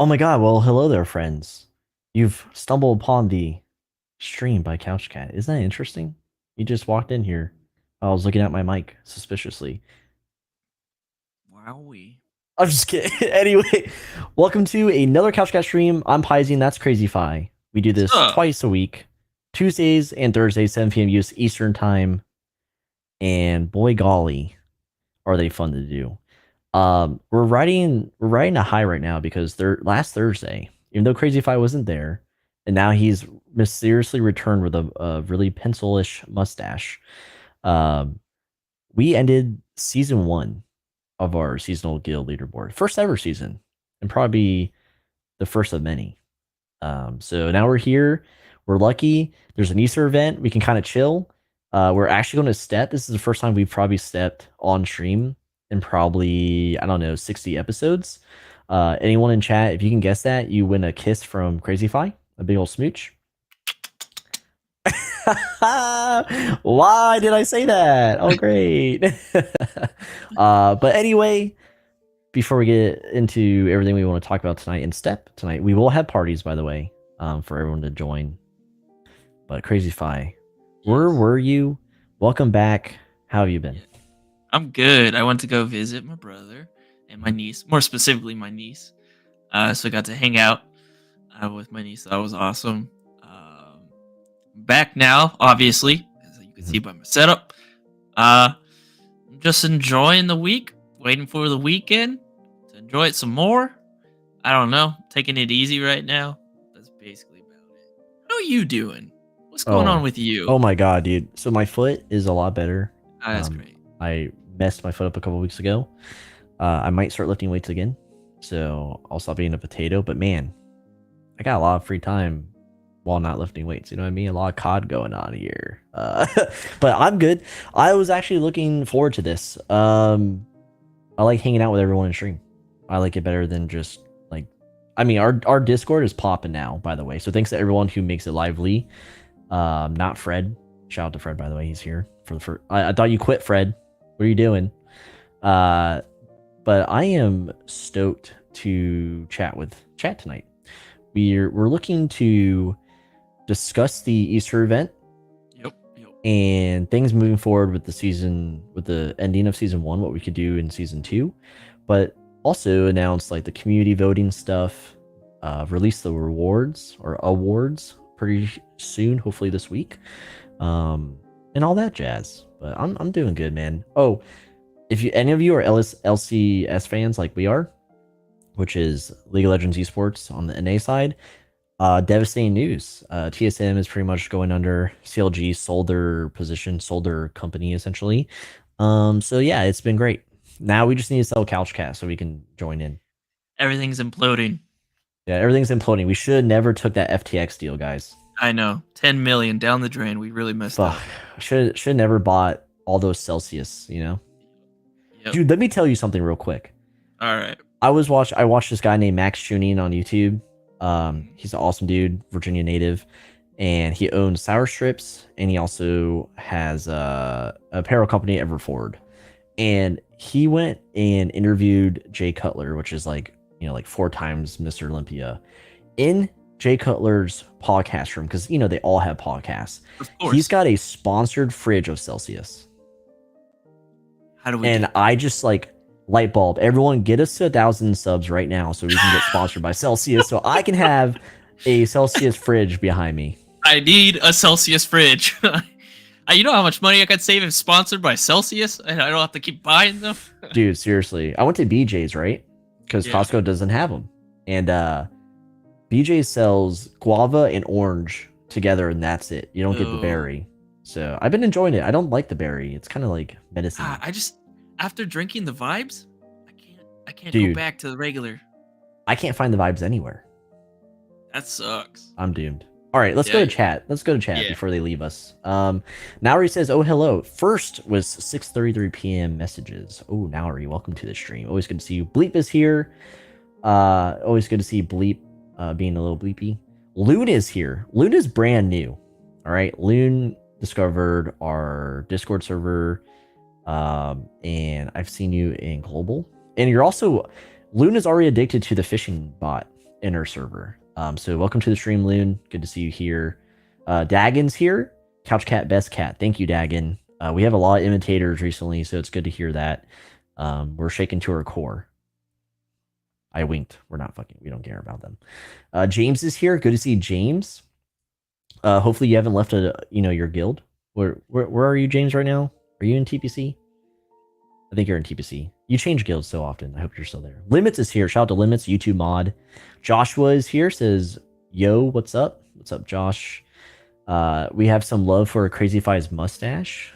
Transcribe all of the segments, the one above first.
Oh my god, well, hello there, friends. You've stumbled upon the stream by Couch Cat. Isn't that interesting? You just walked in here. I was looking at my mic suspiciously. Wowee. I'm just kidding. Anyway, welcome to another Couch Cat stream. I'm Paisen, that's Crazy Fi. We do this So, twice a week, Tuesdays and Thursdays, 7 p.m. US Eastern Time. And boy golly, are they fun to do. We're riding a high right now because last Thursday, even though Crazy Fi wasn't there, and now he's mysteriously returned with a really pencil-ish mustache. Um, we ended season one of our seasonal guild leaderboard, first ever season, and probably the first of many. So now we're here. We're lucky. There's an Easter event. We can kind of chill. We're actually going to step. This is the first time we've probably stepped on stream in probably, I don't know, 60 episodes. Anyone in chat, if you can guess that, you win a kiss from Crazy Fi, a big old smooch. Why did I say that? Oh, great. But anyway, before we get into everything we want to talk about tonight in step tonight, we will have parties, by the way, for everyone to join. But Crazy Fi, where were you? Welcome back. How have you been? yeah, I'm good. I went to go visit my brother and my niece, more specifically my niece. So I got to hang out with my niece. That was awesome. Back now, obviously, as you can see Mhm. by my setup. I'm just enjoying the week, waiting for the weekend to enjoy it some more. I don't know, taking it easy right now. That's basically about it. How are you doing? What's going on Oh, with you? oh my God, dude. So my foot is a lot better. That's great. I messed my foot up a couple weeks ago. I might start lifting weights again, so I'll stop eating a potato. But man, I got a lot of free time while not lifting weights. You know what I mean? A lot of COD going on here. But I'm good. I was actually looking forward to this. I like hanging out with everyone in stream. I like it better than just like. I mean, our Discord is popping now, by the way. So thanks to everyone who makes it lively. Not Fred. Shout out to Fred, by the way. He's here for the first. I thought you quit, Fred. What are you doing? Uh, but I am stoked to chat with chat tonight. We're looking to discuss the Easter event Yep, yep. and things moving forward with the season, with the ending of season one, what we could do in season two, but also announce like the community voting stuff, release the rewards or awards pretty soon, hopefully this week, and all that jazz. But I'm doing good, man. Oh, if you any of you are LCS fans like we are, which is League of Legends Esports on the NA side, devastating news. TSM is pretty much going under. CLG sold their position, sold their company essentially. So yeah, it's been great. Now we just need to sell Couchcast so we can join in. Everything's imploding. Yeah, everything's imploding. We should never took that FTX deal, guys. I know. 10 million down the drain. We really messed Fuck. up. Should never bought all those Celsius, you know? Yep. Dude, let me tell you something real quick. All right. I watched this guy named Max Tuning on YouTube. He's an awesome dude, Virginia native, and he owns Sour Strips, and he also has a apparel company, Everford. And he went and interviewed Jay Cutler, which is like, you know, like 4 times Mr. Olympia, in Jay Cutler's podcast room, because you know they all have podcasts. Of He's course. got a sponsored fridge of Celsius. How do we And get I just like light bulb. Everyone get us to 1,000 subs right now so we can get sponsored by Celsius so I can have a Celsius fridge behind me. I need a Celsius fridge. You know how much money I could save if sponsored by Celsius and I don't have to keep buying them? Dude, seriously. I went to BJ's, right? Because Yeah. Costco doesn't have them. And BJ sells guava and orange together, and that's it. You don't get the Oh. berry. So I've been enjoying it. I don't like the berry. It's kind of like medicine. I just after drinking the vibes, I can't go Dude, back to the regular. I can't find the vibes anywhere. That sucks. I'm doomed. All right, let's go Yeah. to chat. Let's go to chat Yeah. before they leave us. Nauri says, "Oh, hello." First was 6:33 p.m. messages. Oh, Nauri, welcome to the stream. Always good to see you. Bleep is here. Always good to see Bleep being a little bleepy. Loon is here. Loon is brand new. All right, Loon discovered our Discord server, and I've seen you in global. And you're also Loon is already addicted to the fishing bot. in our server. So welcome to the stream, Loon. Good to see you here. Dagon's here. Couch Cat Best Cat. Thank you, Dagon. We have a lot of imitators recently, so it's good to hear that. We're shaken to our core. I winked. We're not fucking. We don't care about them. James is here. Good to see James. Hopefully you haven't left your guild. Where are you, James, right now? Are you in TPC? I think you're in TPC. You change guilds so often. I hope you're still there. Limits is here. Shout out to Limits, YouTube mod. Joshua is here. Says, yo, what's up? What's up, Josh? We have some love for Crazy Fi's mustache.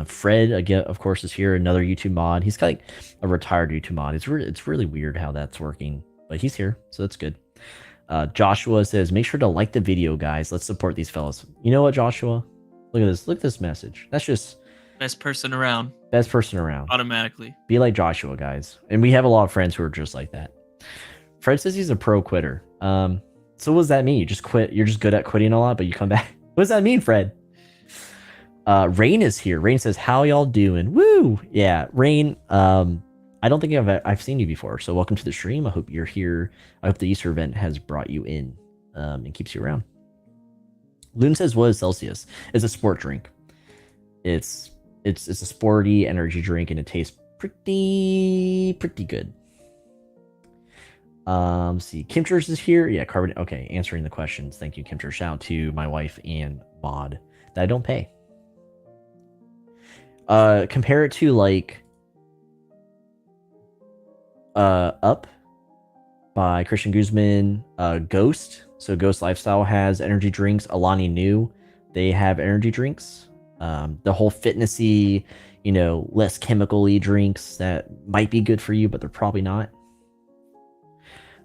Fred, again, of course, is here. Another YouTube mod. He's like a retired YouTube mod. It's really weird how that's working, but he's here, so that's good. Joshua says, make sure to like the video, guys. Let's support these fellas. You know what, Joshua? Look at this. Look at this message. That's just Best person around. best person around. Automatically. Be like Joshua, guys. And we have a lot of friends who are just like that. Fred says he's a pro quitter. So what does that mean? You just quit? You're just good at quitting a lot, but you come back? What does that mean, Fred? Rain is here. Rain says, how y'all doing? Woo! Yeah, Rain, I don't think I've seen you before, so welcome to the stream. I hope you're here. I hope the Easter event has brought you in and keeps you around. Loon says, what is Celsius? It's a sport drink. It's a sporty energy drink, and it tastes pretty good. See, Kimchers is here. Yeah, carbon. Okay, answering the questions. Thank you, Kimcher. Shout out to my wife and mod that I don't pay. Compare it to like Up by Christian Guzman, Ghost. So Ghost Lifestyle has energy drinks. Alani Nu, they have energy drinks. The whole fitnessy, less chemical-y drinks that might be good for you, but they're probably not.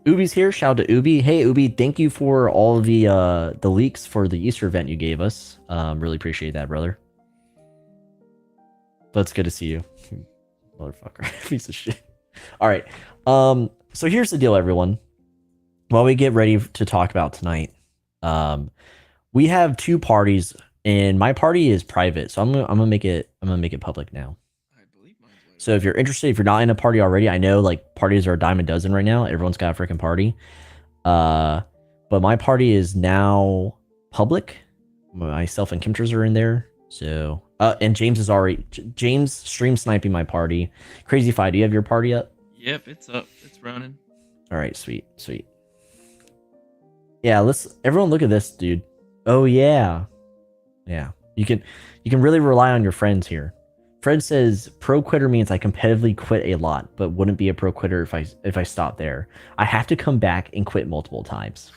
Ubi's here. Shout out to Ubi. Hey Ubi, thank you for all the leaks for the Easter event you gave us. Really appreciate that, brother. But it's good to see you. Motherfucker. Piece of shit. All right. So here's the deal, everyone. While we get ready to talk about tonight, we have two parties, and my party is private, so I'm gonna make it public now. I believe mine's later. So if you're interested, if you're not in a party already, I know like parties are a dime a dozen right now. Everyone's got a freaking party. But my party is now public. Myself and Kimchers are in there. So and James is already James stream sniping my party. Crazy Fi, do you have your party up? Yep, it's up. It's running. All right, sweet. Yeah, everyone look at this, dude. Oh yeah. Yeah. You can really rely on your friends here. Fred says pro quitter means I competitively quit a lot, but wouldn't be a pro quitter if I stop there. I have to come back and quit multiple times.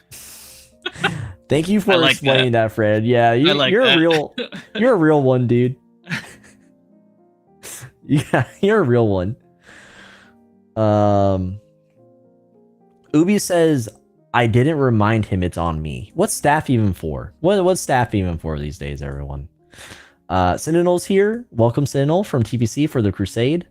Thank you for explaining that, Fred. Yeah, you're a real one, dude. Yeah, you're a real one. Ubi says I didn't remind him it's on me. What's staff even for? What's staff even for these days, everyone? Sentinel's here. Welcome, Sentinel from TPC for the Crusade.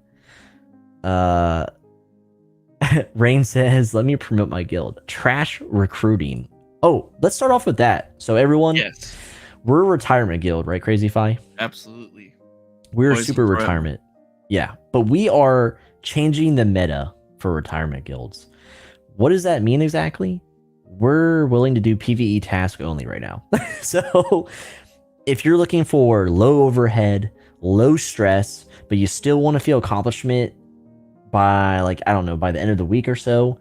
Rain says, let me promote my guild. Trash recruiting. Oh, let's start off with that. So everyone, Yes, we're a retirement guild, right, Crazy Fi? absolutely. We're Boys super forever. retirement. Yeah, but we are changing the meta for retirement guilds. What does that mean exactly? We're willing to do PvE task only right now. So if you're looking for low overhead, low stress, but you still want to feel accomplishment by by the end of the week or so,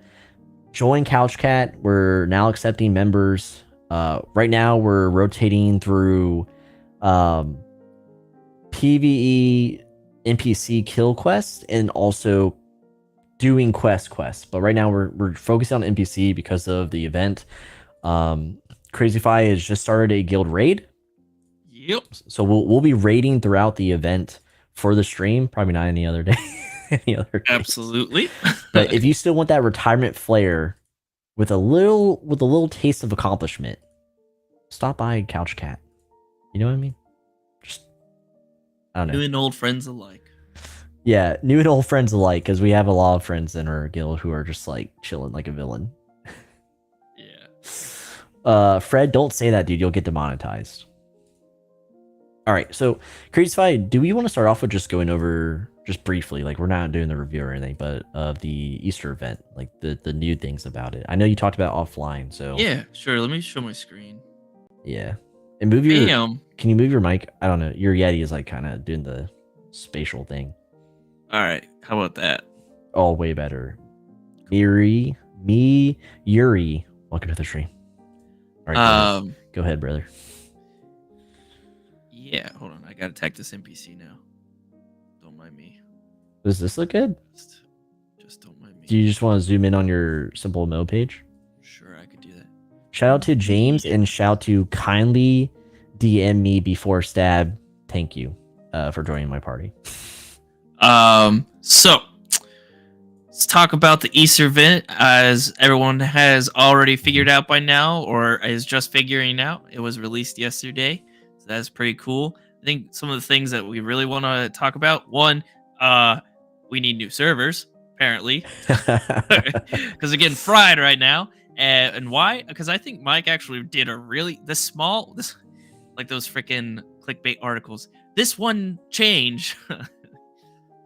join CouchCat. We're now accepting members. Right now we're rotating through PvE NPC kill quests and also doing quests. But right now we're focusing on NPC because of the event. Crazy Fi has just started a guild raid. Yep. So we'll be raiding throughout the event for the stream. Probably not any other day. Absolutely. But if you still want that retirement flair with a little taste of accomplishment, stop by CouchCat. You know what I mean? Just I don't know. New and old friends alike. Yeah, new and old friends alike, because we have a lot of friends in our guild who are just like chilling like a villain. Yeah. Fred, don't say that, dude. You'll get demonetized. All right, so Crazy Fi, do we want to start off with just going over just briefly, like we're not doing the review or anything, but of the Easter event, like the new things about it. I know you talked about offline, so Yeah, sure. Let me show my screen. yeah. And move your. Bam. Can you move your mic? I don't know. Your Yeti is like kind of doing the spatial thing. All right. How about that? Oh, way better. Yuri. Welcome to the stream. All right, go ahead, brother. Yeah, hold on. I gotta attack this NPC now. Don't mind me. Does this look good? Just don't mind me. Do you just want to zoom in on your SimpleMMO page? Sure, I could do that. Shout out to James and shout to kindly DM me before stab. Thank you for joining my party. So let's talk about the Easter event. As everyone has already figured out by now, or is just figuring out, it was released yesterday. So that's pretty cool. I think some of the things that we really want to talk about. One, we need new servers, apparently, because they're getting fried right now. And why? Because I think Mike actually did a really like those freaking clickbait articles. This one change,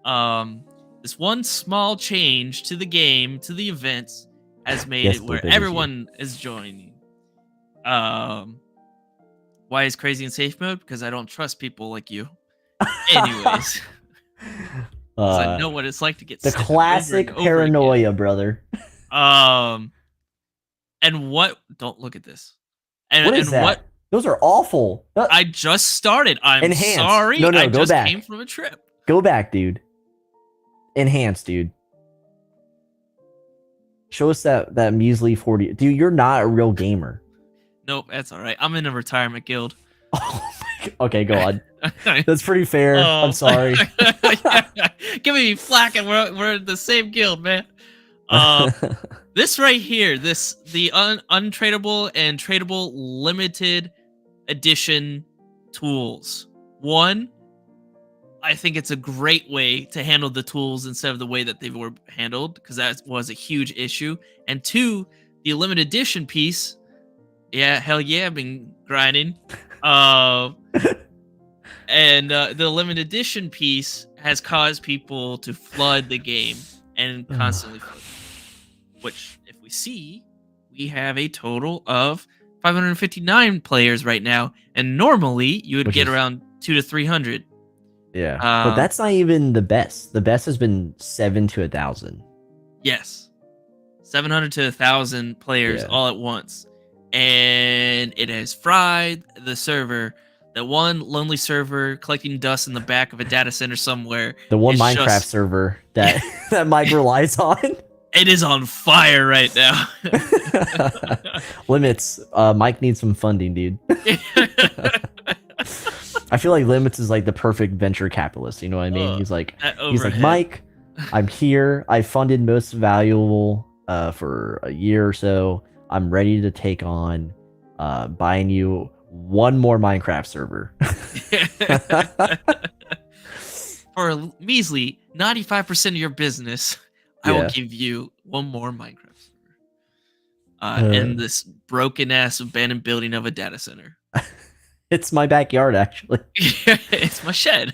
this one small change to the game, to the events, has made it where everyone is joining. Why is crazy in safe mode? Because I don't trust people like you. Anyways, I know what it's like to get the classic paranoia, brother. And what? Don't look at this. And what is that? What? Those are awful. I just started. I'm Enhanced. sorry. No, I go just back. came from a trip. Go back, dude. Enhanced, dude. Show us that measly 40. Dude, you're not a real gamer. Nope, that's all right. I'm in a retirement guild. Oh my God. Okay, go on. That's pretty fair. I'm sorry. Give me flack, and we're in the same guild, man. This right here, the untradable and tradable limited edition tools. One, I think it's a great way to handle the tools instead of the way that they were handled, because that was a huge issue. And two, the limited edition piece. Yeah, hell yeah, I've been grinding. And the limited edition piece has caused people to flood the game and constantly flood. Which, if we see, we have a total of 559 players right now, and normally you would get around 200 to 300. Yeah, but that's not even the best. The best has been 700 to 1,000. Yes, 700 to 1,000 players all at once, and it has fried the server. That one lonely server collecting dust in the back of a data center somewhere. The one Minecraft server that that Mike relies on. It is on fire right now. Limits. Mike needs some funding, dude. I feel like Limits is like the perfect venture capitalist. You know what I mean? He's like, Mike, I'm here. I funded most valuable for a year or so. I'm ready to take on buying you one more Minecraft server. For a measly 95% of your business, I will give you one more Minecraft server. In this broken ass abandoned building of a data center. It's my backyard, actually. It's my shed.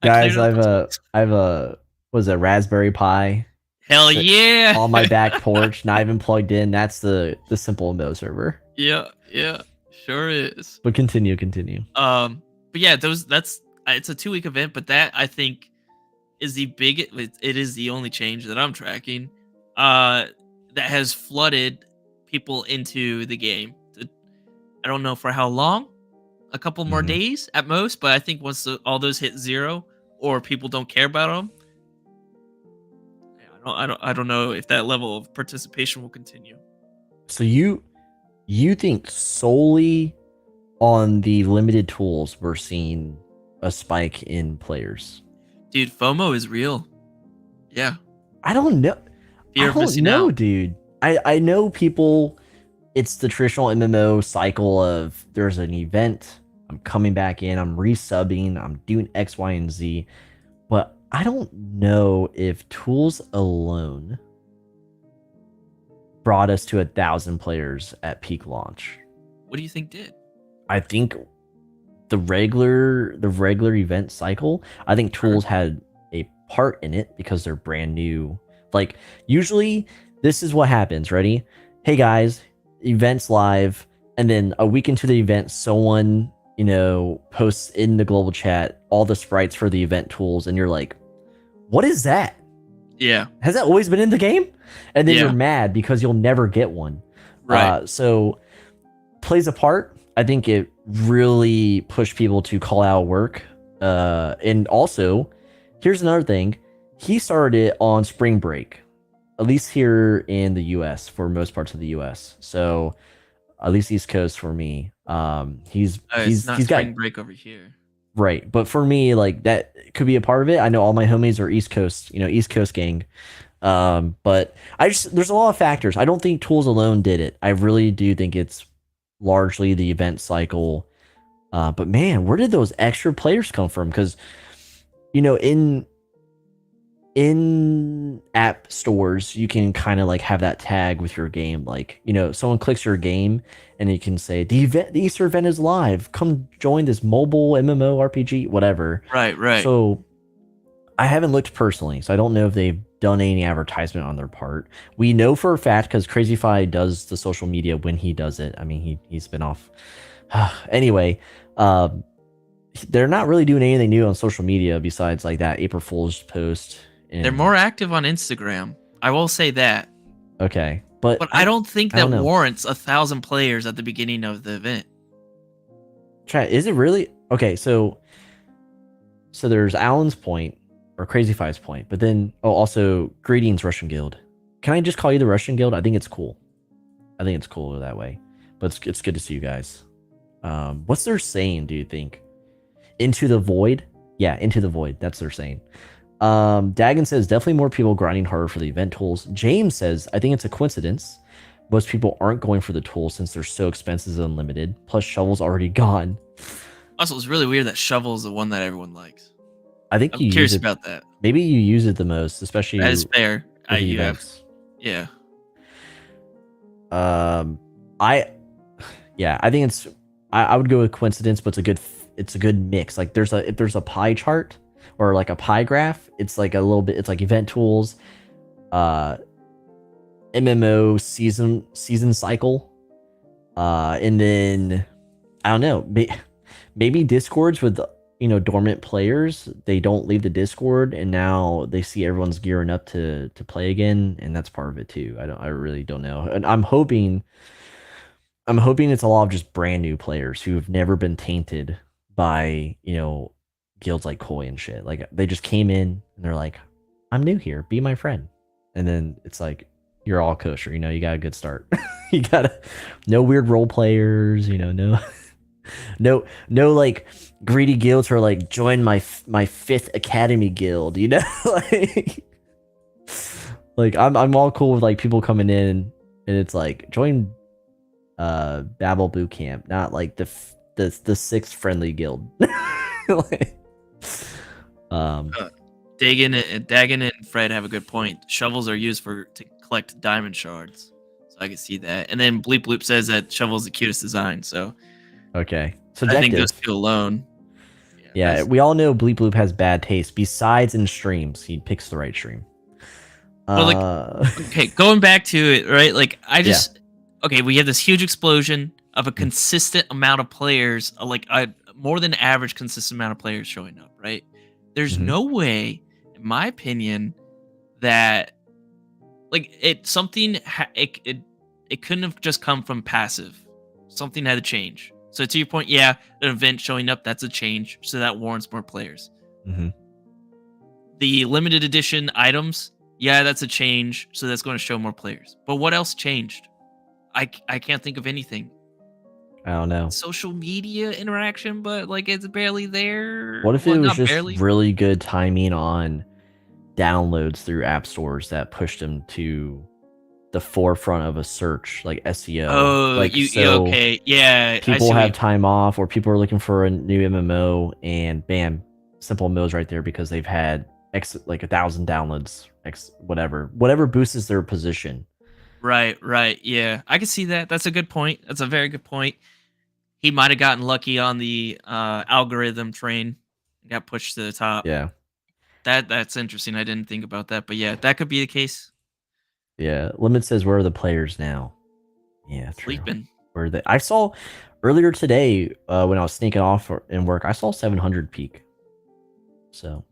Guys, I have a what is that, Raspberry Pi? Hell yeah! On my back porch, not even plugged in. That's the SimpleMMO server. Yeah, sure is. But continue. But yeah, it's a 2-week event, but that I think is it is the only change that I'm tracking that has flooded people into the game. I don't know for how long, a couple more days at most, but I think once all those hit 0 or people don't care about them, I don't know if that level of participation will continue. So you think solely on the limited tools we're seeing a spike in players? Dude, FOMO is real. Yeah. I don't know. Fear of missing out. Dude. I know people, it's the traditional MMO cycle of there's an event, I'm coming back in, I'm resubbing, I'm doing X, Y, and Z. But I don't know if tools alone brought us to 1,000 players at peak launch. What do you think did? I think the regular event cycle, I think tools had a part in it because they're brand new. Like usually this is what happens. Ready? Hey guys, events live, and then a week into the event, someone posts in the global chat all the sprites for the event tools, and you're like, what is that? Yeah. Has that always been in the game? And then you're Yeah. mad because you'll never get one. Right. So plays a part. I think it really pushed people to call out work. And also, here's another thing. He started it on spring break, at least here in the US, for most parts of the US. So at least East Coast for me. He's It's not got spring break over here. right, but for me, like that could be a part of it. I know all my homies are East Coast, East Coast gang. But there's a lot of factors. I don't think tools alone did it. I really do think it's largely the event cycle. But man, where did those extra players come from? Because in app stores, you can kind of like have that tag with your game. Like, someone clicks your game and you can say the Easter event is live. Come join this mobile MMORPG, whatever. Right. Right. So I haven't looked personally, so I don't know if they've done any advertisement on their part. We know for a fact because Crazy Fi does the social media when he does it. I mean, he's been off. Anyway, they're not really doing anything new on social media besides like that April Fool's post. They're more active on Instagram. I will say that. Okay, but I don't think I that don't know. warrants 1,000 players at the beginning of the event. Chat, is it really okay? So there's Alan's point or Crazy Fi's point, but then also greetings Russian Guild. Can I just call you the Russian Guild? I think it's cool. I think it's cooler that way. But it's good to see you guys. What's their saying? Do you think? Into the void? Yeah, into the void. That's their saying. Dagon says definitely more people grinding harder for the event tools. James says I think it's a coincidence. Most people aren't going for the tools since they're so expensive and unlimited. Plus, Shovel's already gone. Also, it's really weird that Shovel is the one that everyone likes. I think I'm you curious use it, about that. maybe you use it the most, especially That is fair. with the You have, events. yeah. I think I would go with coincidence, but it's a good mix. Like if there's a pie chart or like a pie graph, it's like a little bit. It's like event tools, MMO season cycle, and then I don't know, maybe Discords with dormant players. They don't leave the Discord, and now they see everyone's gearing up to play again, and that's part of it too. I really don't know, and I'm hoping it's a lot of just brand new players who have never been tainted by guilds like Koi and shit. Like they just came in and they're like, I'm new here, be my friend, and then it's like you're all kosher. You got a good start. You got no weird role players. No like greedy guilds who are like join my fifth academy guild. Like I'm all cool with like people coming in and it's like join Babel boot camp, not like the sixth friendly guild. Like, Dagon and Fred have a good point. Shovels are used to collect diamond shards, so I can see that. And then Bleep Bloop says that Shovel's the cutest design, so okay, I think those subjective. two alone. Yeah, we all know Bleep Bloop has bad taste. Besides in streams, he picks the right stream. Well, like, okay, going back to it, right? Like, okay, we have this huge explosion of a consistent amount of players, like a more than average consistent amount of players showing up, right? There's no way, in my opinion, that like it couldn't have just come from passive. Something had to change. So to your point, yeah, an event showing up, that's a change, so that warrants more players. The limited edition items, yeah, that's a change, so that's going to show more players. But what else changed? I can't think of anything. I don't know. Social media interaction, but like it's barely there. What if Well, it was not just barely. really good timing on downloads through app stores that pushed them to the forefront of a search, like SEO? Oh, like okay, yeah. People have time off, or people are looking for a new MMO, and bam, SimpleMMO's right there because they've had like 1,000 downloads, whatever boosts their position. Right, yeah. I can see that. That's a good point. That's a very good point. He might have gotten lucky on the algorithm train, got pushed to the top. Yeah. That's interesting. I didn't think about that, but yeah, that could be the case. Yeah. Limit says, where are the players now? Yeah, true. Sleeping. Where are they? I saw earlier today when I was sneaking off in work, I saw 700 peak. So,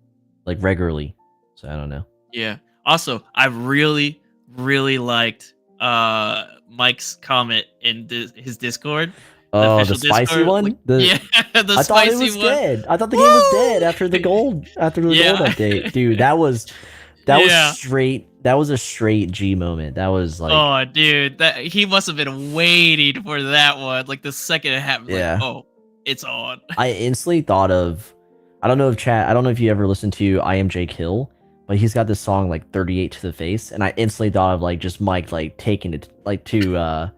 like regularly. So I don't know. Yeah. Also, I really, really liked Mike's comment in his Discord, the Oh, the official spicy Discord. Like, one. The yeah, the I thought it spicy was one. dead. I thought the game was dead Woo! after the gold Yeah. update, dude. That was Yeah. straight. That was a straight G moment. That was like, Oh, dude, that he must have been waiting for that one. Like the second it happened, like, yeah. oh, it's on. I instantly thought of. I don't know if chat. I don't know if you ever listened to I Am J Kill, but he's got this song like 38 to the face, and I instantly thought of like just Mike like taking it like to the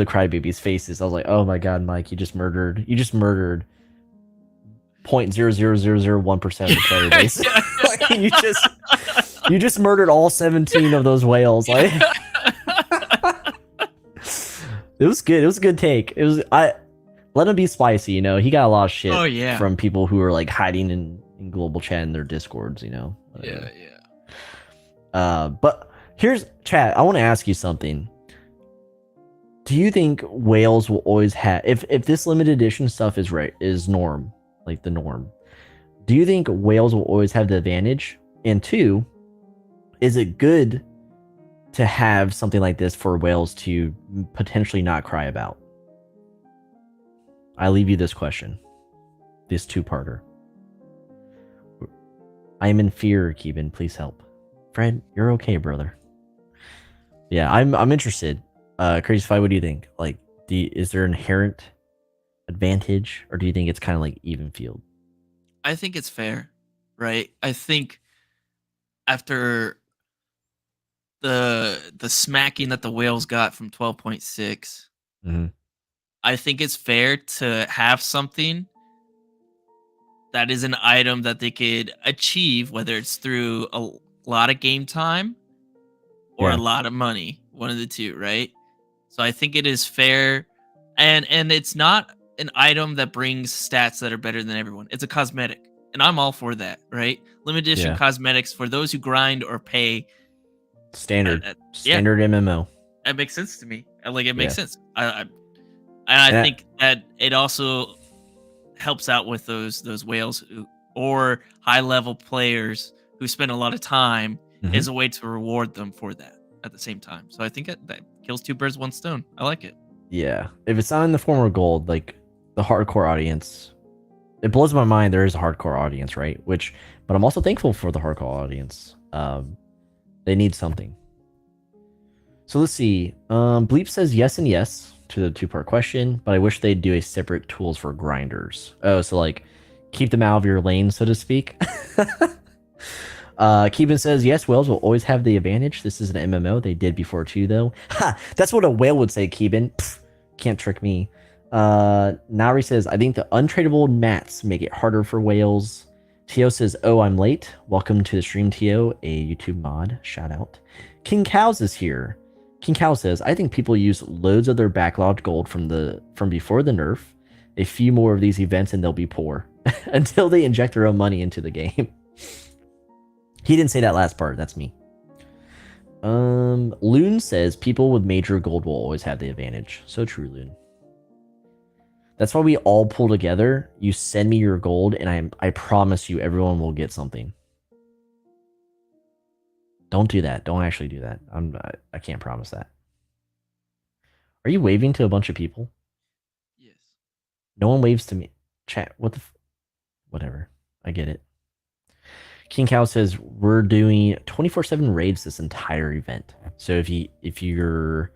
crybabies' faces. I was like, oh my god, Mike, you just murdered. You just murdered 0.00001% of the player base. Like, you just murdered all 17 of those whales. Like it was good. It was a good take. It was I let him be spicy, you know. He got a lot of shit Oh yeah. from people who are like hiding in global chat in their discords, you know. Yeah, Whatever. yeah. But here's chat. I want to ask you something. Do you think whales will always have if this limited edition stuff is norm, like the norm? Do you think whales will always have the advantage? And two, is it good to have something like this for whales to potentially not cry about? I leave you this question, this two-parter. I am in fear, Keeban. Please help. Fred, you're okay, brother. Yeah, I'm interested. Crazy Five, what do you think? Like, is there inherent advantage, or do you think it's kind of like even field? I think it's fair, right? I think after the smacking that the whales got from 12.6, Mm-hmm. I think it's fair to have something that is an item that they could achieve, whether it's through a lot of game time or a Yeah, lot of money, one of the two, right? So I think it is fair, and it's not an item that brings stats that are better than everyone. It's a cosmetic, and I'm all for that, right? Limited edition yeah. cosmetics for those who grind or pay. Standard, Yeah, standard MMO. that makes sense to me. Like it makes Yeah, sense. I and think that it also helps out with those whales or high level players who spend a lot of time mhm. is a way to reward them for that at the same time. So I think that kills two birds one stone. I like it. Yeah. If it's not in the form of gold, like the hardcore audience, it blows my mind. There is a hardcore audience, right? But I'm also thankful for the hardcore audience. They need something. So let's see. Bleep says yes and yes to the two-part question, but I wish they'd do a separate tools for grinders. Oh, so like keep them out of your lane, so to speak. Keeban says yes, whales will always have the advantage. This is an MMO. They did before too, though. Ha! That's what a whale would say, Keeban. Pfft, can't trick me. Nauri says, I think the untradeable mats make it harder for whales. Tio says, oh, I'm late. Welcome to the stream, Tio, a YouTube mod. Shout out. King Cows is here. King Cow says, I think people use loads of their backlogged gold from before the nerf. A few more of these events and they'll be poor until they inject their own money into the game. He didn't say that last part. That's me. Loon says people with major gold will always have the advantage. So true, Loon. That's why we all pull together. You send me your gold, and I promise you, everyone will get something. Don't do that. Don't actually do that. I can't promise that. Are you waving to a bunch of people? Yes. No one waves to me. Chat. Whatever. I get it. King Cow says we're doing 24/7 raids this entire event. So if you're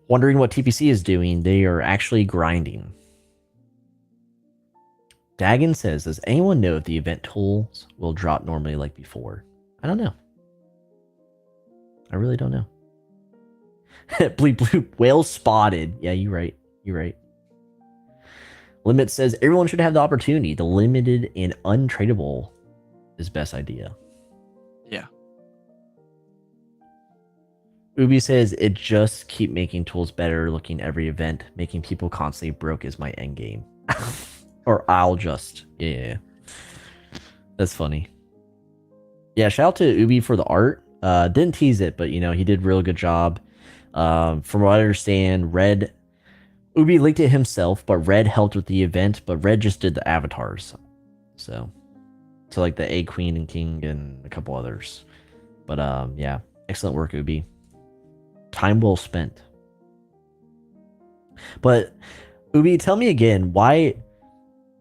wondering what TPC is doing, they are actually grinding. Dagon says, does anyone know if the event tools will drop normally like before? I don't know. I really don't know. Bleep bloop. Whale spotted. Yeah, you're right. You're right. Limit says everyone should have the opportunity. The limited and untradeable is best idea. Yeah. Ubi says it just keep making tools better, looking every event, making people constantly broke is my end game. Or I'll just yeah. That's funny. Yeah, shout out to Ubi for the art. Didn't tease it, but he did a real good job. From what I understand, Red Ubi linked it himself, but Red helped with the event, but Red just did the avatars. So like the A Queen and King and a couple others. But yeah, excellent work, Ubi. Time well spent. But Ubi, tell me again, why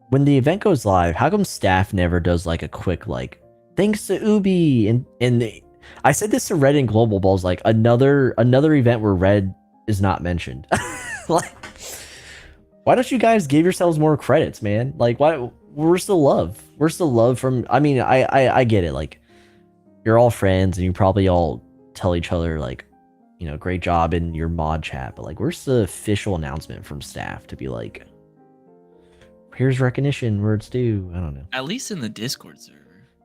when the event goes live, how come staff never does like a quick like thanks to Ubi I said this to Red and Global Balls like another event where Red is not mentioned. Like, why don't you guys give yourselves more credits, man? Like, why? We're still love. We're still love from. I mean, I get it. Like, you're all friends and you probably all tell each other like, great job in your mod chat. But like, where's the official announcement from staff to be like, here's recognition where it's due? I don't know. At least in the Discord server.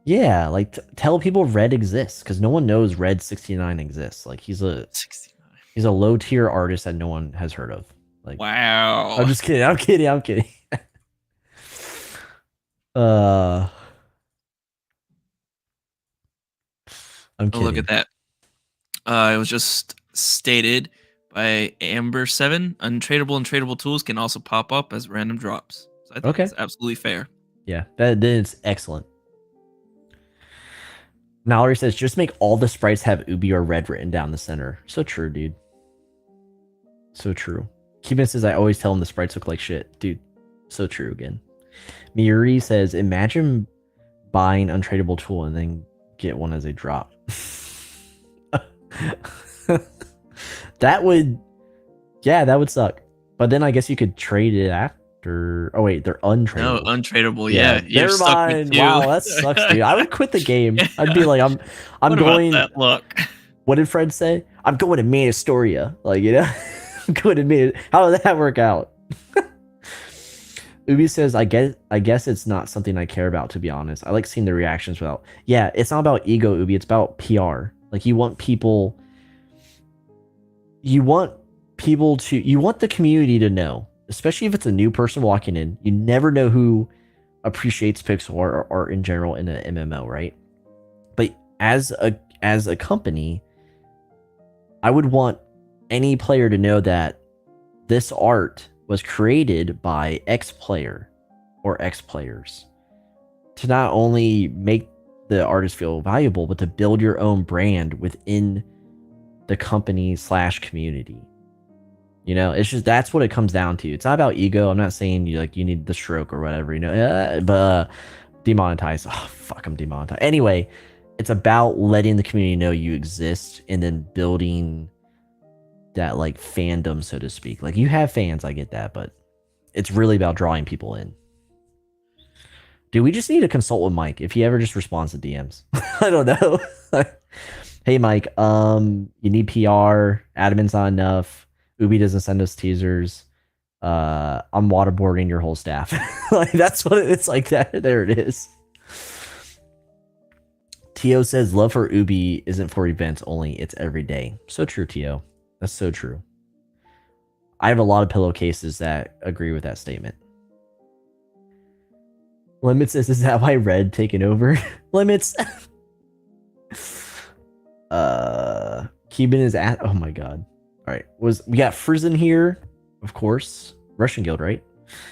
Yeah, like tell people Red exists because no one knows Red 69 exists. Like he's a 69. He's a low tier artist that no one has heard of. Like, wow. I'm just kidding. I'm kidding. I'm kidding. I'm kidding. Oh, look at that. It was just stated by Amber7. Untradeable and tradable tools can also pop up as random drops. So I think that's absolutely fair. Yeah, then it's excellent. Mallory says, just make all the sprites have Ubi or Red written down the center. So true, dude. So true. Cuban says, I always tell him the sprites look like shit. Dude, so true again. Miuri says, imagine buying untradeable tool and then get one as a drop. That would suck. But then I guess you could trade it after. Oh wait, they're untradeable. No, untradeable. Yeah. Never mind. Wow, that sucks, dude. I would quit the game. I'd be like, I'm what going. About that look. What did Fred say? I'm going to Manastoria. Like, I'm going to Man. How did that work out? Ubi says, I guess it's not something I care about, to be honest. I like seeing the reactions without. Yeah, it's not about ego, Ubi. It's about PR. Like, you want people to, you want the community to know, especially if it's a new person walking in. You never know who appreciates pixel art or art in general in an MMO, right? But as a company, I would want any player to know that this art was created by X player or X players to not only make the artist feel valuable, but to build your own brand within the company / community. It's just, that's what it comes down to. It's not about ego. I'm not saying you need the stroke or whatever, but demonetize. Oh, fuck, I'm demonetized. Anyway, it's about letting the community know you exist and then building that like fandom, so to speak. Like, you have fans, I get that, but it's really about drawing people in. Dude, we just need to consult with Mike if he ever just responds to DMs. I don't know. Hey Mike, you need PR, admin's not enough, Ubi doesn't send us teasers, I'm waterboarding your whole staff. Like, that's what it's like. That there it is. Tio says love for Ubi isn't for events only, it's every day. So true, Tio. That's so true. I have a lot of pillowcases that agree with that statement. Limit says, is that why Red taken over? Limits. Cuban is at, oh my god. All right, we got Frizen here, of course. Russian Guild, right?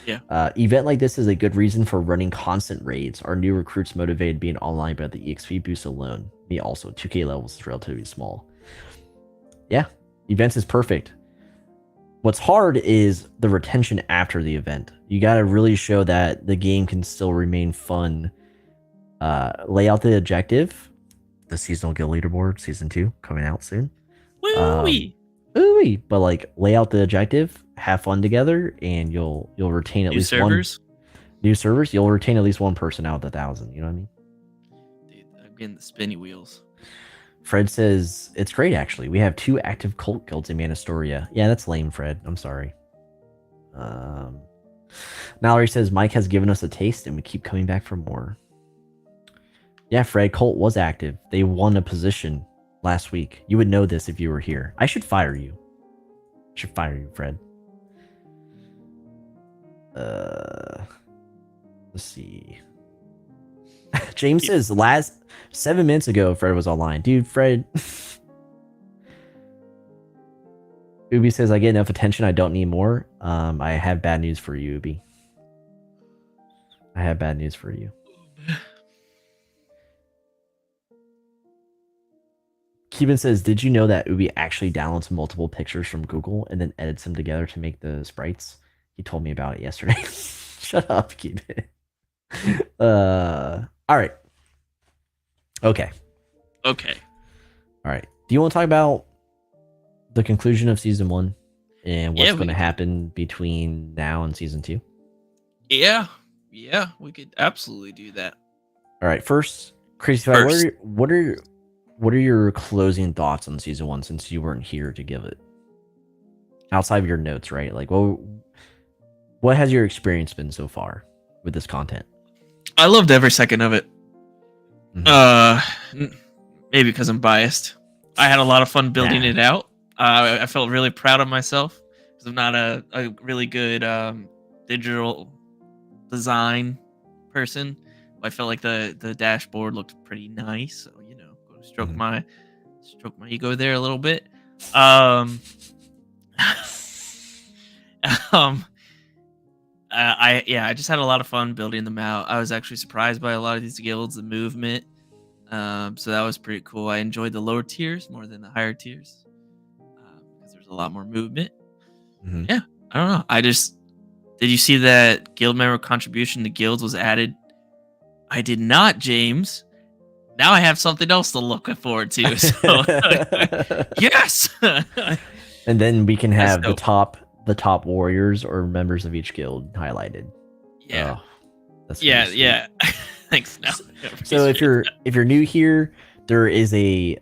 Yeah. Event like this is a good reason for running constant raids. Our new recruits motivated being online by the EXP boost alone. Me also. 2k levels is relatively small. Yeah, events is perfect. What's hard is the retention after the event. You got to really show that the game can still remain fun. Lay out the objective. The seasonal guild leaderboard, season 2, coming out soon. Ooh-wee. But like, lay out the objective, have fun together, and you'll retain at least servers? New servers. You'll retain at least one person out of the 1,000. You know what I mean? Dude, I'm getting the spinny wheels. Fred says, it's great, actually. We have 2 active cult guilds in Manastoria. Yeah, that's lame, Fred. I'm sorry. Mallory says, Mike has given us a taste, and we keep coming back for more. Yeah, Fred, cult was active. They won a position last week. You would know this if you were here. I should fire you. Fred. Let's see. James says last 7 minutes ago Fred was online. Dude, Fred. Ubi says I get enough attention. I don't need more. I have bad news for you, Ubi. I have bad news for you. Keeban says, did you know that Ubi actually downloads multiple pictures from Google and then edits them together to make the sprites? He told me about it yesterday. Shut up, Keeban. All right. Okay. Okay. All right. Do you want to talk about the conclusion of season 1 and what's going to happen between now and season 2? Yeah, we could absolutely do that. All right. First, Crazy Fi, what are your closing thoughts on season 1 since you weren't here to give it? Outside of your notes, right? Like, what has your experience been so far with this content? I loved every second of it. Mm-hmm. Maybe because I'm biased. I had a lot of fun building it out. I felt really proud of myself because I'm not a really good digital design person. I felt like the dashboard looked pretty nice, so go stroke my ego there a little bit. I just had a lot of fun building them out. I was actually surprised by a lot of these guilds, the movement. So that was pretty cool. I enjoyed the lower tiers more than the higher tiers because there's a lot more movement. Mm-hmm. Yeah, I don't know. Did you see that guild member contribution to guilds was added? I did not, James. Now I have something else to look forward to. So, yes. And then we can have the top warriors or members of each guild highlighted. Yeah. That's yeah. Thanks. No, so if you're new here, there's a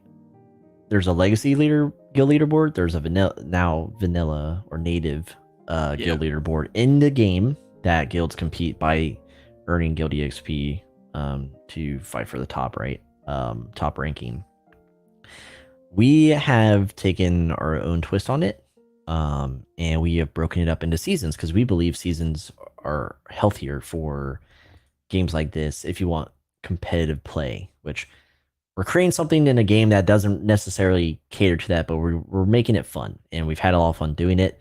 legacy guild leaderboard. There's a vanilla or native guild leaderboard in the game that guilds compete by earning guild EXP to fight for the top ranking. We have taken our own twist on it, and we have broken it up into seasons because we believe seasons are healthier for games like this if you want competitive play, which we're creating something in a game that doesn't necessarily cater to that, but we're making it fun, and we've had a lot of fun doing it.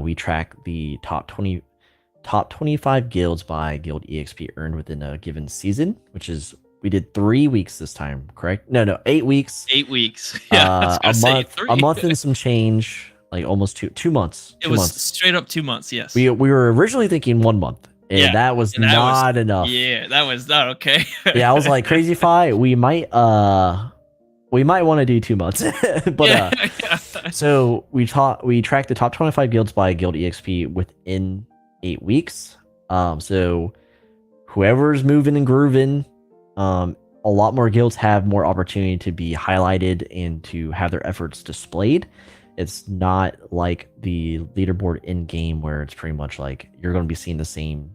We track the top 25 guilds by guild EXP earned within a given season, which is we did 3 weeks this time, correct? No, 8 weeks. 8 weeks. Yeah, a month and some change, like almost 2 months. It was straight up 2 months. Yes. We were originally thinking 1 month, and that was not enough. Yeah, that was not okay. Yeah, I was like, Crazy Fi, we might want to do 2 months, but so we tracked the top 25 guilds by guild EXP within 8 weeks. So whoever's moving and grooving, a lot more guilds have more opportunity to be highlighted and to have their efforts displayed. It's not like the leaderboard in game where it's pretty much like you're going to be seeing the same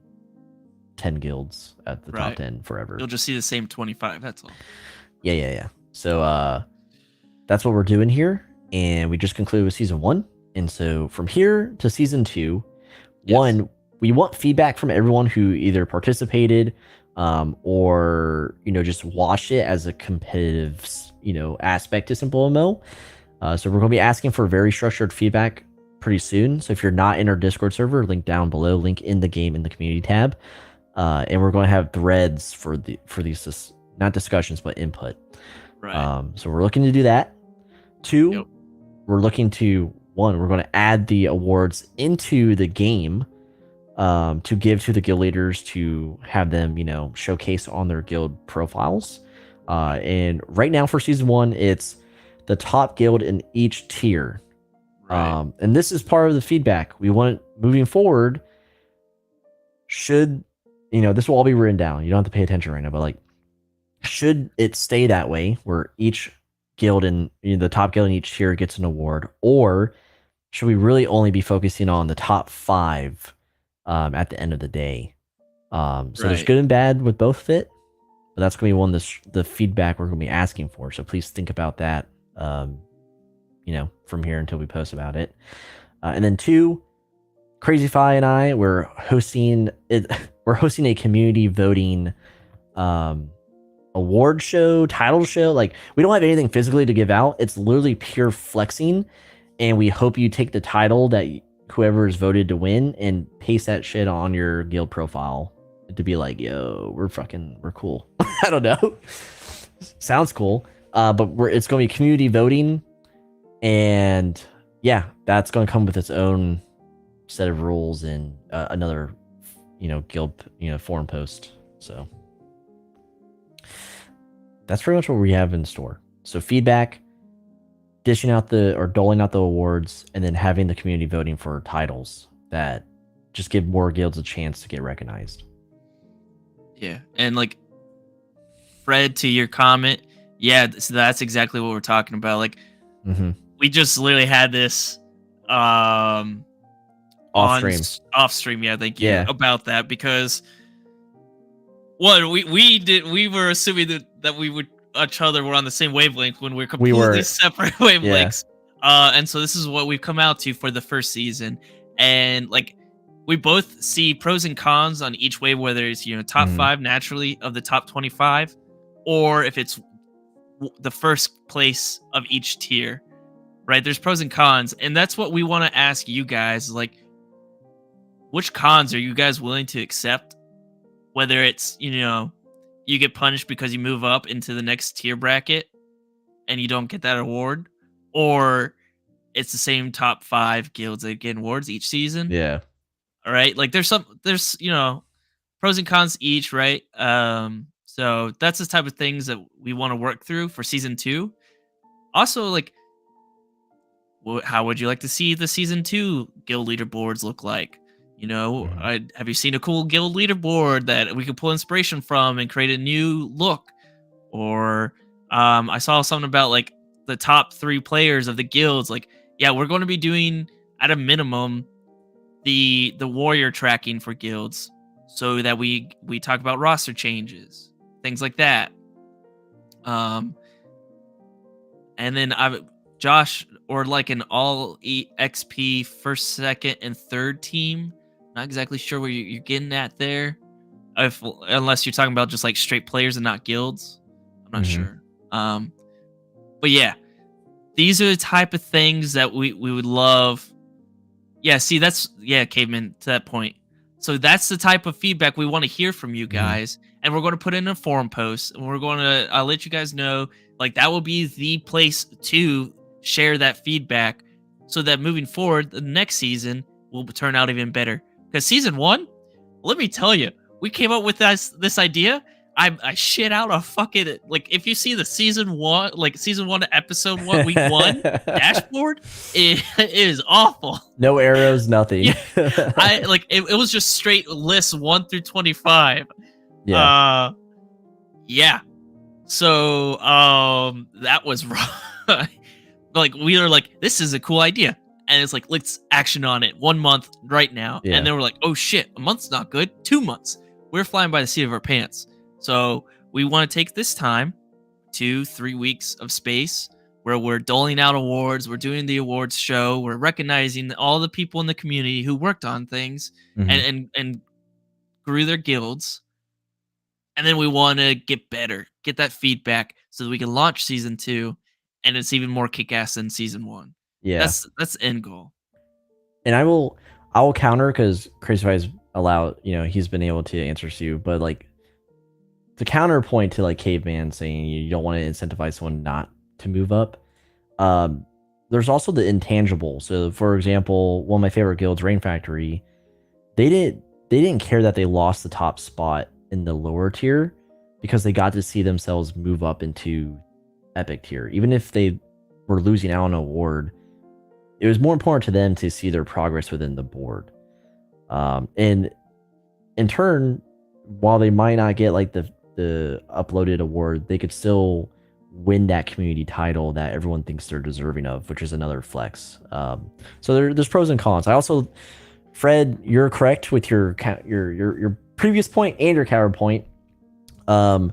10 guilds at the top 10 forever. You'll just see the same 25. That's all. Yeah. So that's what we're doing here, and we just concluded with season 1. And so from here to season 2, one, we want feedback from everyone who either participated or just watched it as a competitive aspect to SimpleMMO. So we're going to be asking for very structured feedback pretty soon. So if you're not in our Discord server, link down below, link in the game in the community tab, and we're going to have threads for these not discussions but input. Right. So we're looking to do that. 2, we're looking to we're going to add the awards into the game to give to the guild leaders to have them, showcase on their guild profiles. And right now for season 1, it's the top guild in each tier. Right. And this is part of the feedback we want moving forward. Should, this will all be written down. You don't have to pay attention right now, but should it stay that way where each guild in the top guild in each tier gets an award, or should we really only be focusing on the top 5 at the end of the day? So there's good and bad with both of it, but that's going to be one of the feedback we're going to be asking for. So please think about that, from here until we post about it. And then 2, Crazy Fi and I, we're hosting a community voting award show, title show. Like, we don't have anything physically to give out. It's literally pure flexing, and we hope you take the title that whoever is voted to win and paste that shit on your guild profile to be like, yo, we're cool. I don't know. Sounds cool. But it's going to be community voting, and yeah, that's going to come with its own set of rules and another, guild, forum post. So that's pretty much what we have in store. So feedback, dishing out doling out the awards, and then having the community voting for titles that just give more guilds a chance to get recognized. Yeah, and like Fred, to your comment, yeah, so that's exactly what we're talking about. Like, we just literally had this off stream. Yeah, thank you about that, because we were assuming that we would each other were on the same wavelength when we're completely separate wavelengths. Yeah. And so this is what we've come out to for the first season, and like we both see pros and cons on each wave, whether it's top 5 naturally of the top 25, or if it's the first place of each tier, right? There's pros and cons, and that's what we want to ask you guys. Like, which cons are you guys willing to accept? Whether it's, you get punished because you move up into the next tier bracket and you don't get that award, or it's the same top 5 guilds that get awards each season. Yeah. All right. Like, there's pros and cons each, right? So that's the type of things that we want to work through for season 2. Also, like, how would you like to see the season 2 guild leaderboards look like? Have you seen a cool guild leaderboard that we could pull inspiration from and create a new look? Or I saw something about like the top 3 players of the guilds. Like, yeah, we're going to be doing at a minimum the warrior tracking for guilds, so that we talk about roster changes, things like that. And then Josh, or like an all XP first, second, and third team. Not exactly sure where you're getting at there, unless you're talking about just like straight players and not guilds. I'm not sure. But yeah, these are the type of things that we would love. Yeah, see, Caveman, to that point. So that's the type of feedback we want to hear from you guys, and we're going to put in a forum post, and we're going to let you guys know, like, that will be the place to share that feedback, so that moving forward, the next season will turn out even better. Because season 1, let me tell you, we came up with this idea. I shit out a fucking, like, if you see the season 1 episode 1 week 1 dashboard, it is awful. No arrows, nothing. It was just straight lists 1 through 25. Yeah. Yeah. So that was wrong. Like, we were like, this is a cool idea, and it's like, let's action on it 1 month right now. And then we're like, oh shit, a month's not good. 2 months. We're flying by the seat of our pants. So we want to take this time, 2-3 weeks of space, where we're doling out awards, we're doing the awards show, we're recognizing all the people in the community who worked on things and grew their guilds. And then we want to get better, get that feedback, so that we can launch season 2, and it's even more kick-ass than season 1. Yeah, that's the end goal. And I will counter, because Crazyfy's allowed, he's been able to answer you, but like, the counterpoint to like Caveman saying you don't want to incentivize someone not to move up, there's also the intangible. So for example, one of my favorite guilds, Rain Factory, they didn't care that they lost the top spot in the lower tier, because they got to see themselves move up into epic tier. Even if they were losing out on an award, it was more important to them to see their progress within the board. And in turn, while they might not get like the uploaded award, they could still win that community title that everyone thinks they're deserving of, which is another flex. So there's pros and cons. I also, Fred, you're correct with your previous point and your counterpoint. I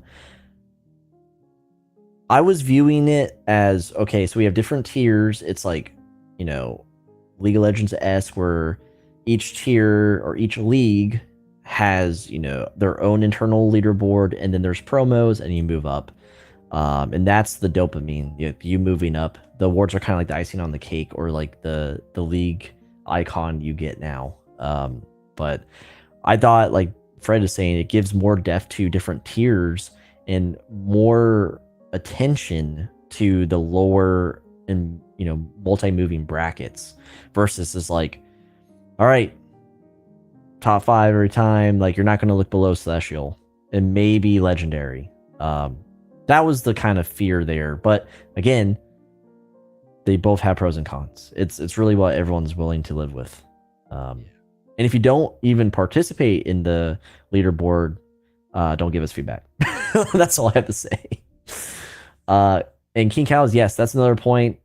was viewing it as, okay, so we have different tiers. It's like, League of Legends S, where each tier or each league has, you know, their own internal leaderboard, and then there's promos, and you move up. And that's the dopamine. You moving up. The awards are kind of like the icing on the cake, or like the league icon you get now. But I thought, like Fred is saying, it gives more depth to different tiers and more attention to the lower and, you know, multi-moving brackets versus is like, all right, top 5 every time. Like, you're not going to look below Celestial and maybe Legendary. That was the kind of fear there. But again, they both have pros and cons. It's really what everyone's willing to live with. And if you don't even participate in the leaderboard, don't give us feedback. That's all I have to say. And King Cows, yes, that's another point.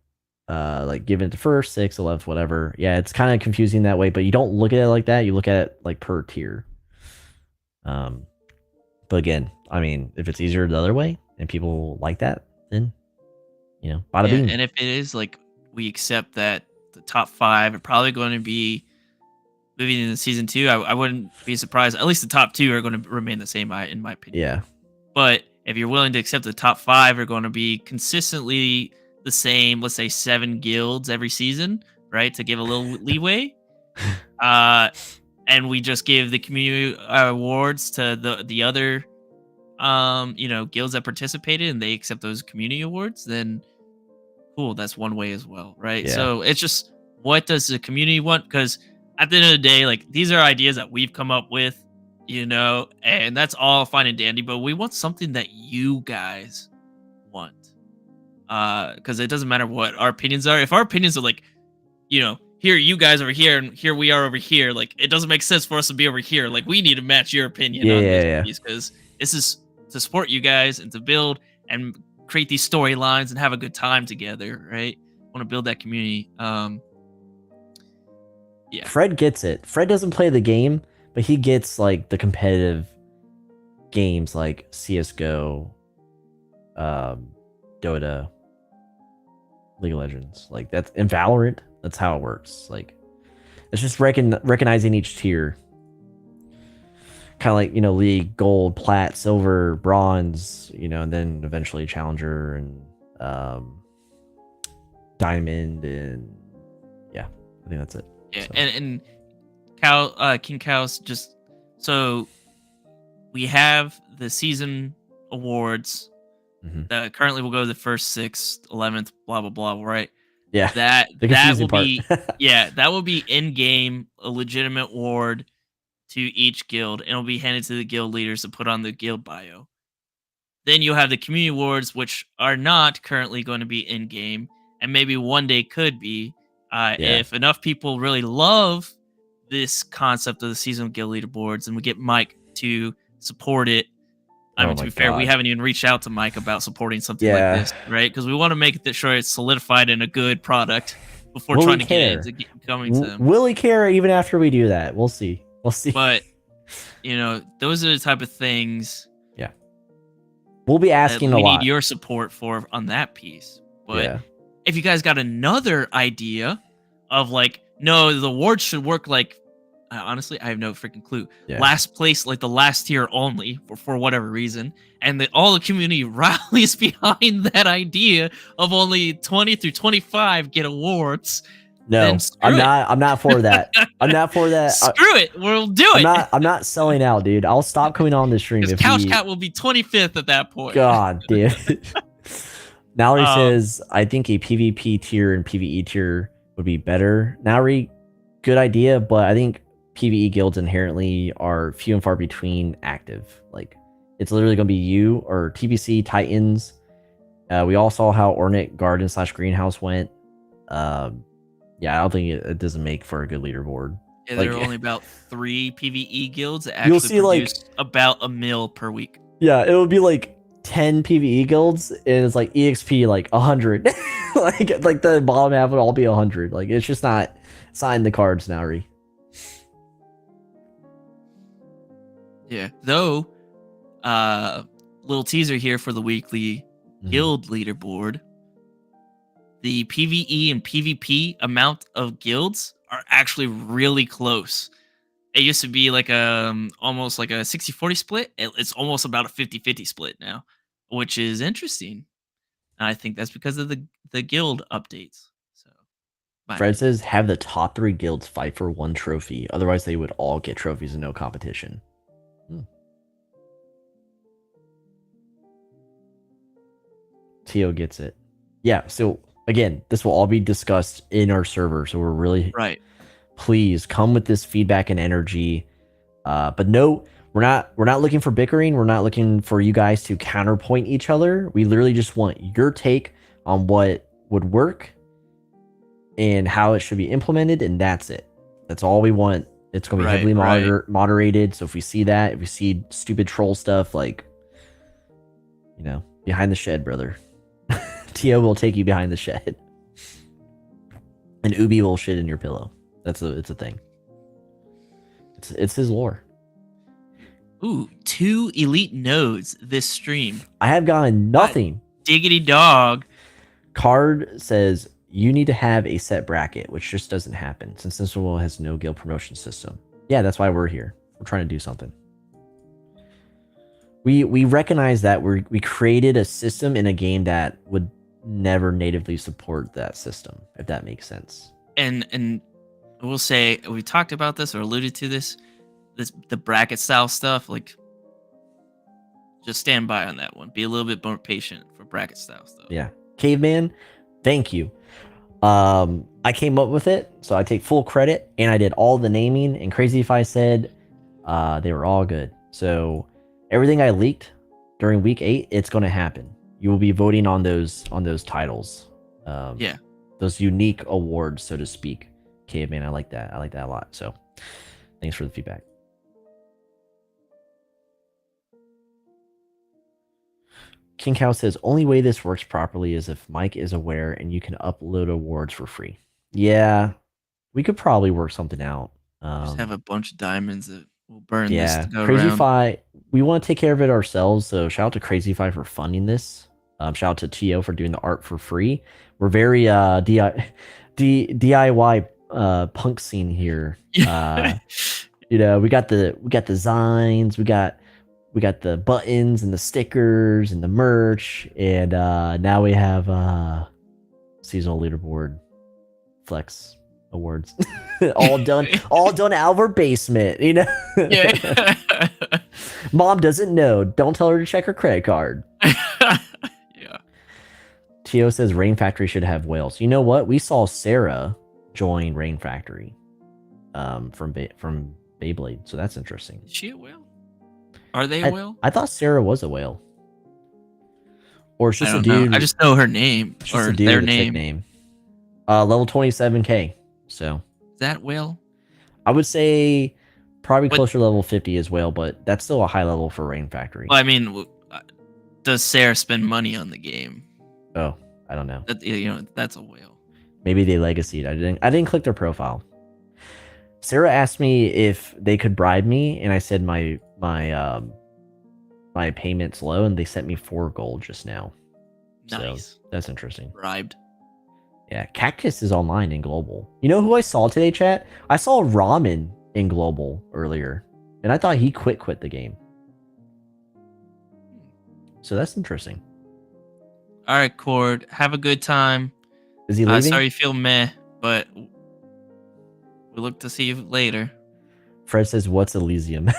Like giving it to first, 6th, 11th, whatever. Yeah, it's kind of confusing that way, but you don't look at it like that. You look at it like per tier. But again, I mean, if it's easier the other way and people like that, then, you know, bada bing. And if it is like we accept that the top 5 are probably going to be moving into season 2, I wouldn't be surprised. At least the top 2 are going to remain the same, in my opinion. Yeah. But if you're willing to accept the top 5 are going to be consistently the same, let's say 7 guilds every season, right? To give a little leeway. And we just give the community awards to the other you know, guilds that participated and they accept those community awards, then cool, that's one way as well, right? Yeah. So it's just, what does the community want? Because at the end of the day, like, these are ideas that we've come up with, you know, and that's all fine and dandy, but we want something that you guys want. Because it doesn't matter what our opinions are. If our opinions are like, you know, here you guys over here and here we are over here, like, it doesn't make sense for us to be over here. Like, we need to match your opinion on this piece, because this is to support you guys and to build and create these storylines and have a good time together, right? Want to build that community. Yeah. Fred gets it. Fred doesn't play the game, but he gets like the competitive games like CS:GO, Dota, League of Legends. Like, that's in Valorant. That's how it works. Like, it's just recognizing each tier. Kind of like, you know, League, Gold, Plat, Silver, Bronze, you know, and then eventually Challenger and Diamond, and yeah, I think that's it. Yeah, So. and King Cows, just so we have the season awards that currently will go to the 1st, 6th, 11th, blah blah blah, right? Yeah, That will part. be that will be in game, a legitimate award to each guild, and it'll be handed to the guild leaders to put on the guild bio. Then you'll have the community awards, which are not currently going to be in game, and maybe one day could be, if enough people really love this concept of the seasonal guild leaderboards, and we get Mike to support it. I mean, to be fair, we haven't even reached out to Mike about supporting something like this, right? Because we want to make sure it's solidified in a good product before trying to get into coming to them. Will he care even after we do that? We'll see. We'll see. But, you know, those are the type of things. Yeah. We'll be asking a lot. We need your support for on that piece. But if you guys got another idea of like, no, the awards should work like, honestly, I have no freaking clue. Last place, like the last tier only, for whatever reason, and that all the community rallies behind that idea of only 20 through 25 get awards. No, I'm not for that. I'm not for that. Screw it. We'll do it. I'm not selling out, dude. I'll stop coming on the stream if Couch Cat will be 25th at that point. God, dude. Nowry says, I think a PvP tier and PvE tier would be better. Nowry, good idea, but I think PvE guilds inherently are few and far between active. Like, it's literally going to be you or TBC Titans. We all saw how Ornate Garden / Greenhouse went. Yeah, I don't think it doesn't make for a good leaderboard. Yeah, there are only about 3 PvE guilds that actually produce about $1 million per week. Yeah, it would be like 10 PvE guilds, and it's like EXP like 100. like the bottom half would all be 100. Like, it's just not, it's not in the cards now, Ree. Yeah, though, little teaser here for the weekly guild leaderboard. The PvE and PvP amount of guilds are actually really close. It used to be like almost like a 60-40 split. It's almost about a 50-50 split now, which is interesting. And I think that's because of the guild updates. So, my Fred opinion. says have the top 3 guilds fight for 1 trophy. Otherwise, they would all get trophies and no competition. Tio gets it. Yeah. So again, this will all be discussed in our server. So we're really Right. please come with this feedback and energy. But no, we're not looking for bickering. We're not looking for you guys to counterpoint each other. We literally just want your take on what would work and how it should be implemented, and that's it. That's all we want. It's going to be Right, heavily right. moderated. So if we see that, if we see stupid troll stuff, like, behind the shed, brother. Tio will take you behind the shed. And Ubi will shit in your pillow. It's a thing. It's his lore. Ooh, 2 elite nodes this stream. I have gotten nothing. Diggity dog. Card says you need to have a set bracket, which just doesn't happen since SimpleMMO has no guild promotion system. Yeah, that's why we're here. We're trying to do something. We recognize that we created a system in a game that would never natively support that system, if that makes sense. And we'll say we talked about this or alluded to this the bracket style stuff. Like, just stand by on that one. Be a little bit more patient for bracket style stuff. Yeah, Caveman, thank you. I came up with it, so I take full credit, and I did all the naming. And Crazy If I said they were all good. So everything I leaked during week 8, it's going to happen. You will be voting on those titles. Yeah, those unique awards, so to speak. Caveman, I like that. I like that a lot. So thanks for the feedback. King Cow says only way this works properly is if Mike is aware and you can upload awards for free. Yeah, we could probably work something out. just have a bunch of diamonds that will burn this Yeah, to go Crazy around. Fi, we want to take care of it ourselves. So shout out to Crazy Fi for funding this. Shout out to Tio for doing the art for free. We're very DIY punk scene here. We got the designs, we got the buttons and the stickers and the merch, and now we have seasonal leaderboard flex awards. all done out of our basement, Yeah. Mom doesn't know. Don't tell her to check her credit card. Yeah. Tio says Rain Factory should have whales. You know what? We saw Sarah join Rain Factory from Beyblade, so that's interesting. Is she a whale? Are they a whale? I thought Sarah was a whale. Or it's just I a don't know. dude. I just know her name It's just or a dude their with a chick name. Level 27k. So Is that whale? I would say probably closer to level 50 as well, but that's still a high level for Rain Factory. Well, I mean, does Sarah spend money on the game? Oh, I don't know. That's a whale. Maybe they legacied. I didn't click their profile. Sarah asked me if they could bribe me, and I said my payment's low, and they sent me 4 gold just now. Nice. So that's interesting. Bribed. Yeah, Cactus is online in global. You know who I saw today, chat? I saw Ramen in global earlier, and I thought he quit the game. So that's interesting. All right, Cord. Have a good time. Is he leaving? Sorry you feel meh, but we look to see you later. Fred says, "What's Elysium?"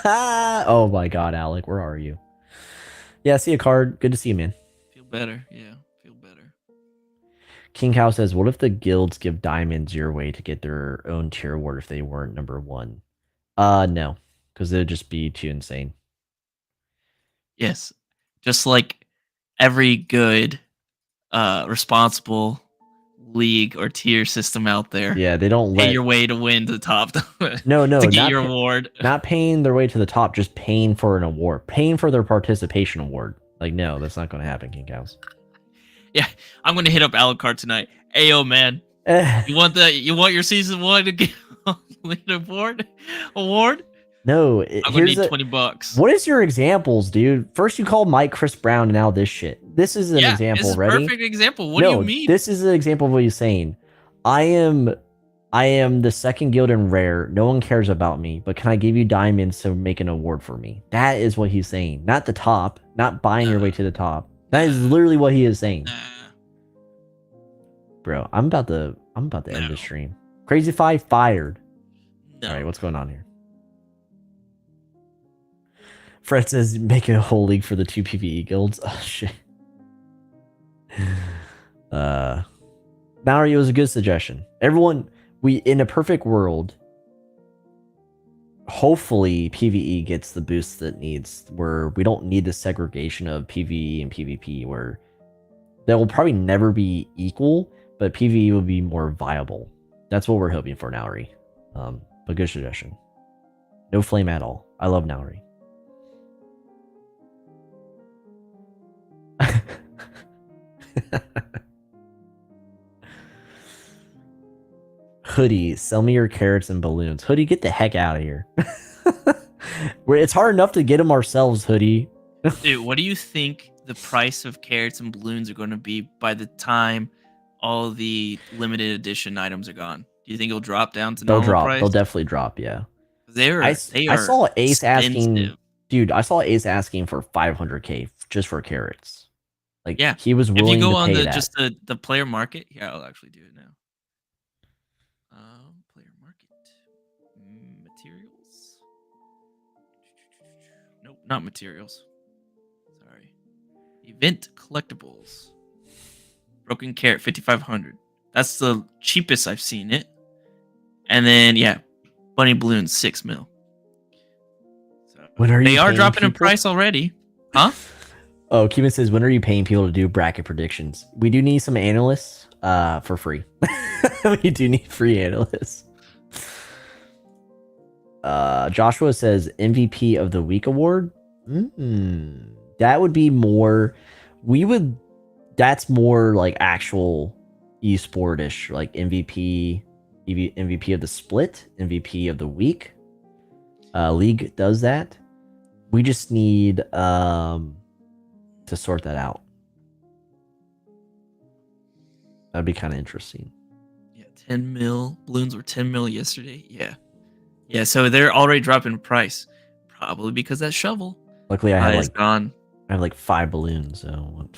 Oh my God, Alec, where are you? Yeah, see a card. Good to see you, man. Feel better. Yeah, feel better. King Cow says, "What if the guilds give diamonds your way to get their own tier award if they weren't number 1?" No, because it'd just be too insane. Yes, just like every good, responsible league or tier system out there. Yeah, they don't Pay let your way to win the top. no, to get not your award. Not paying their way to the top, just paying for an award, paying for their participation award. Like, no, that's not going to happen, King Cows. Yeah, I'm gonna hit up Alucard tonight. Hey, yo, man, you want your season 1 to get leaderboard award? No, I'm gonna need $20. What is your examples, dude? First you called Mike Chris Brown, and now this shit. This is an example. This is Ready? perfect example. What do you mean? This is an example of what he's saying. I am I am the second guild in rare. No one cares about me, but can I give you diamonds to make an award for me? That is what he's saying. Not the top, not buying your way to the top. That is literally what he is saying. Nah, Bro, I'm about to end no, this stream. Crazy Fi fired. no. All right, what's going on here? Fred says make a whole league for the 2 PvE guilds. Oh shit. Mallory, it was a good suggestion. Everyone, we in a perfect world, hopefully PvE gets the boost that it needs, where we don't need the segregation of PvE and PvP, where they will probably never be equal, but PvE will be more viable. That's what we're hoping for, Nauri. But good suggestion. No flame at all. I love Nauri. Hoodie, sell me your carrots and balloons. Hoodie, get the heck out of here. It's hard enough to get them ourselves, Hoodie. Dude, what do you think the price of carrots and balloons are going to be by the time all the limited edition items are gone? Do you think it'll drop down to They'll normal drop. price? They'll definitely drop, yeah. They are I saw Ace asking, expensive. dude, I saw Ace asking for 500k just for carrots. Like, Yeah. he was If you willing go to on pay the that. just the player market, yeah, I'll actually do it now. Player market materials. Nope, not materials. Sorry. Event collectibles. Broken carrot 5500. That's the cheapest I've seen it. And then yeah, bunny balloons 6 mil. So When are they you are paying dropping in people? price already, huh? Oh, Cuban says, when are you paying people to do bracket predictions? We do need some analysts for free. We do need free analysts. Joshua says MVP of the week award. That would be more. That's more like actual esportish, like MVP of the split, MVP of the week. League does that. We just need to sort that out. That'd be kind of interesting. Yeah, 10 mil. Balloons were 10 mil yesterday. Yeah. Yeah, so they're already dropping price. Probably because that shovel Luckily, I have is gone. I have like 5 balloons. So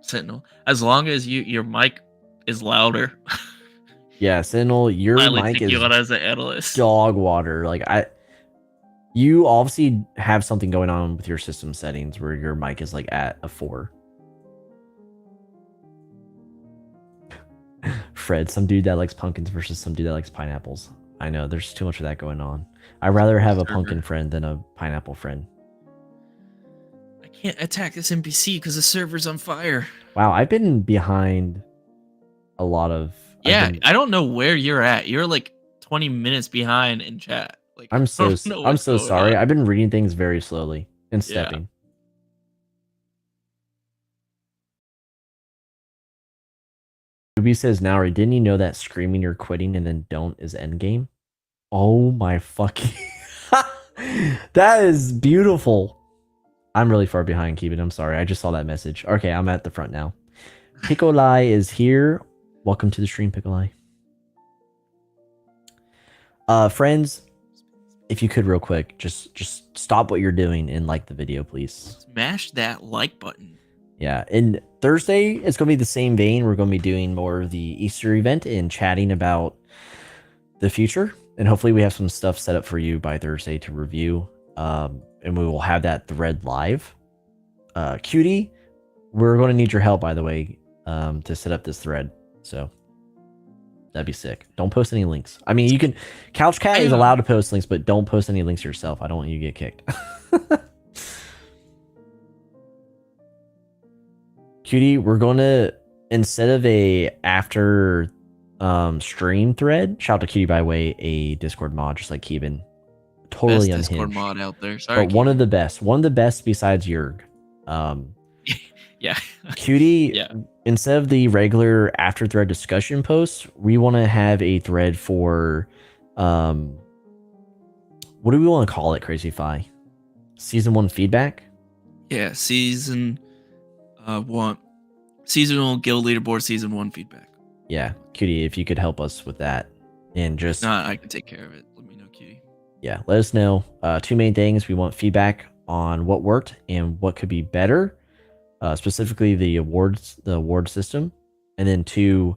Sentinel. As long as your mic is louder. yeah, Sentinel, your Finally mic take is you on as an analyst. dog water. Like you obviously have something going on with your system settings where your mic is like at a 4. Fred, some dude that likes pumpkins versus some dude that likes pineapples. I know there's too much of that going on. I'd rather have a pumpkin friend than a pineapple friend. I can't attack this NPC because the server's on fire. Wow, I've been behind a lot of. Yeah, I don't know where you're at. You're like 20 minutes behind in chat. Like I'm so sorry. On. I've been reading things very slowly and stepping. Ruby says, Nauri, didn't you know that screaming you're quitting and then don't is endgame? Oh my fucking. That is beautiful. I'm really far behind, Keeban. I'm sorry. I just saw that message. Okay, I'm at the front now. Piccolai is here. Welcome to the stream, Piccolai. Friends, if you could real quick, just stop what you're doing and like the video, please. Smash that like button. Yeah, and Thursday it's going to be the same vein. We're going to be doing more of the Easter event and chatting about the future. And hopefully we have some stuff set up for you by Thursday to review. And we will have that thread live. Cutie, we're going to need your help, by the way, to set up this thread. So that'd be sick. Don't post any links. I mean, you can. Couch Cat is allowed to post links, but don't post any links yourself. I don't want you to get kicked. Cutie, we're going to, instead of a after stream thread, shout out to Cutie, by the way, a Discord mod, just like Keeban. Totally best unhinged. Discord mod out there. Sorry, but one of the best besides Yerg. Yeah. Cutie, yeah. Instead of the regular after thread discussion posts, we want to have a thread for what do we want to call it, Crazy Fi? Season 1 feedback? Yeah, season 1 seasonal guild leaderboard season 1 feedback. Yeah, Cutie, if you could help us with that, and just No, I can take care of it. Let me know, Cutie. yeah, let us know. Two main things: we want feedback on what worked and what could be better, specifically the award system, and then two,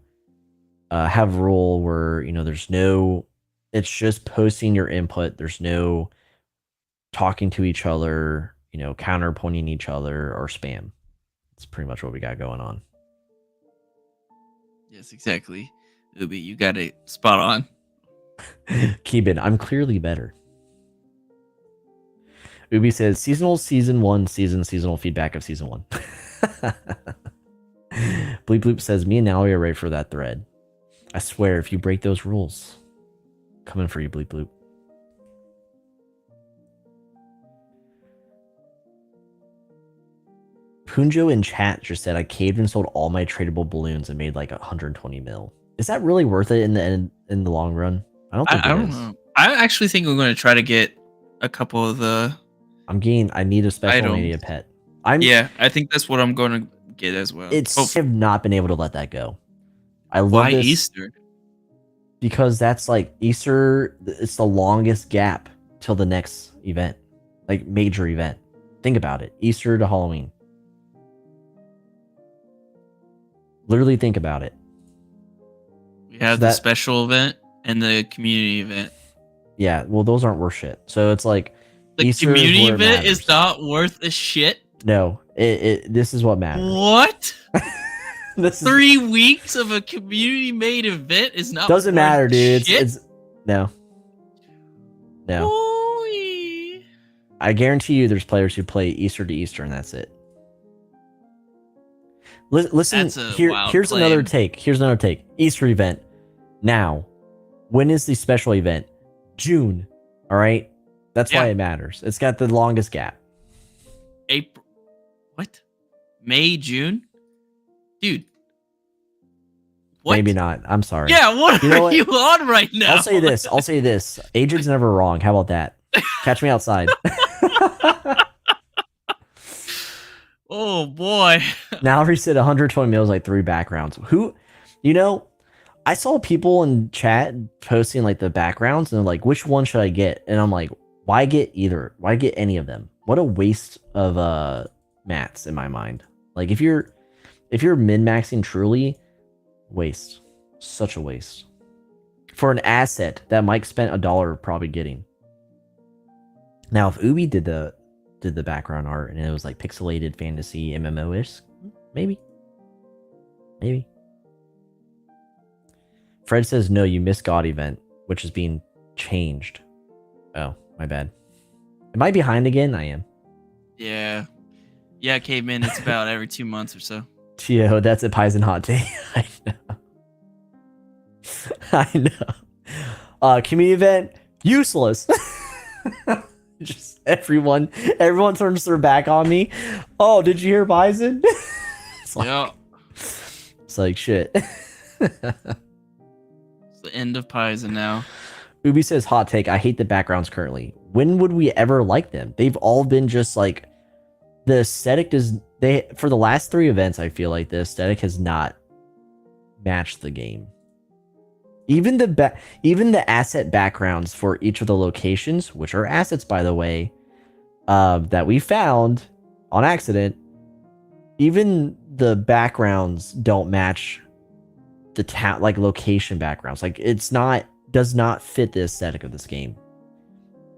have a rule where there's no, it's just posting your input. There's no talking to each other, counterpointing each other or spam. That's pretty much what we got going on. Yes, exactly. Ubi, you got it spot on. Keep I'm clearly better. Ubi says seasonal season 1 seasonal feedback of season 1. Bleep Bloop says me and Nally are ready for that thread. I swear if you break those rules, coming for you, Bleep Bloop. Punjo in chat just said I caved and sold all my tradable balloons and made like 120 mil. Is that really worth it in the long run? I don't think I don't know. I actually think we're going to try to get a couple of the. I need a special mania pet. Yeah, I think that's what I'm going to get as well. I have not been able to let that go. I love Why this Easter? Because that's like Easter. It's the longest gap till the next event, like major event. Think about it. Easter to Halloween. Literally think about it. We have the special event and the community event. Yeah, well, those aren't worth shit. So it's like the Easter community event is not worth a shit. No, this is what matters. What? 3 weeks of a community-made event is not. Doesn't matter, dude. Shit? It's no. Boy. I guarantee you, there's players who play Easter to Easter, and that's it. Listen, here's another take. Easter event. Now, when is the special event? June. All right? That's why it matters. It's got the longest gap. April. What? May, June? Dude. What? Maybe not. I'm sorry. Yeah, what are you on right now? I'll say this. Agent's never wrong. How about that? Catch me outside. Oh boy. Now he said 120 mils like 3 backgrounds. I saw people in chat posting like the backgrounds and they're like, which one should I get? And I'm like, why get either? Why get any of them? What a waste of mats in my mind. Like if you're min-maxing truly, waste. Such a waste. For an asset that Mike spent $1 probably getting. Now if Ubi did the background art and it was like pixelated fantasy MMO-ish, maybe. Fred says no, you missed God event, which is being changed. Oh, my bad. Am I behind again? I am. Yeah, Caveman, it's about every 2 months or so. Yo, that's a Paisen hot take. I know. Community event, useless. Just everyone turns their back on me. Oh, did you hear Paisen? It's like shit. It's the end of Paisen now. Ubi says hot take. I hate the backgrounds currently. When would we ever like them? They've all been just like the aesthetic for the last 3 events. I feel like the aesthetic has not matched the game. Even the asset backgrounds for each of the locations, which are assets, by the way, that we found on accident, even the backgrounds don't match the like location backgrounds. Like does not fit the aesthetic of this game.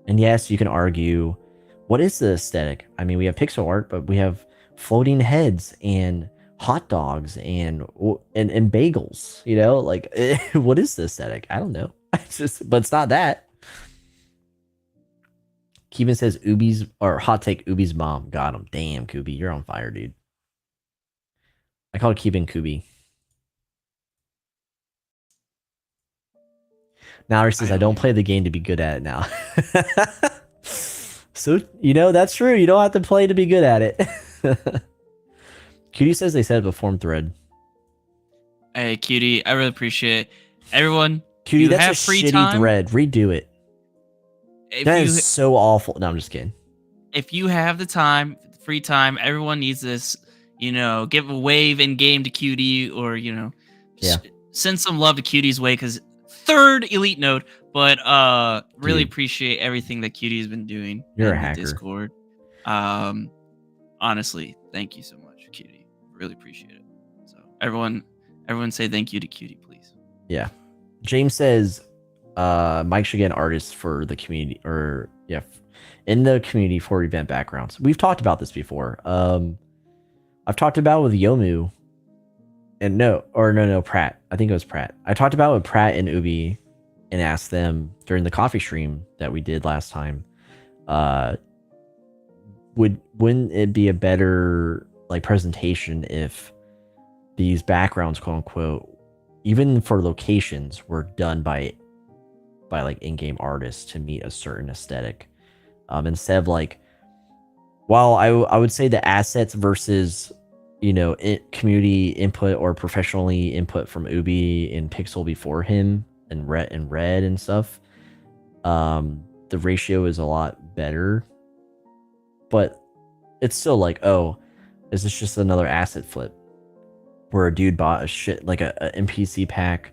And yes, you can argue, what is the aesthetic? I mean, we have pixel art, but we have floating heads and hot dogs and bagels, like what is the aesthetic? I don't know. But it's not that. Keevan says Ubi's or hot take Ubi's mom. Got him. Damn, Kubi, you're on fire, dude. I call Keevan Kubi. Now he says I don't play the game to be good at it now. So that's true. You don't have to play to be good at it. Cutie says they set up a form thread. Hey, Cutie, I really appreciate it. Everyone, Cutie, that's a shitty thread. Redo it. That is so awful. No, I'm just kidding. If you have the time, free time, everyone needs this, give a wave in game to Cutie, or Yeah, send some love to Cutie's way, because third elite node. But really dude, appreciate everything that Cutie has been doing you're a in the hacker. Discord. Um, honestly, thank you so much, Cutie. Really appreciate it. So everyone say thank you to Cutie, please. Yeah. James says Mike should get an artist for the community, or yeah, in the community for event backgrounds. We've talked about this before. I've talked about it with Yomu, and no, Pratt. I think it was Pratt. I talked about it with Pratt and Ubi, and asked them during the coffee stream that we did last time. Wouldn't it be a better like presentation if these backgrounds, quote unquote, even for locations, were done by like in-game artists to meet a certain aesthetic, instead of like, while I would say the assets versus community input or professionally input from Ubi and Pixel before him and red and stuff, the ratio is a lot better, but it's still like, oh, is this just another asset flip where a dude bought a shit like a NPC pack,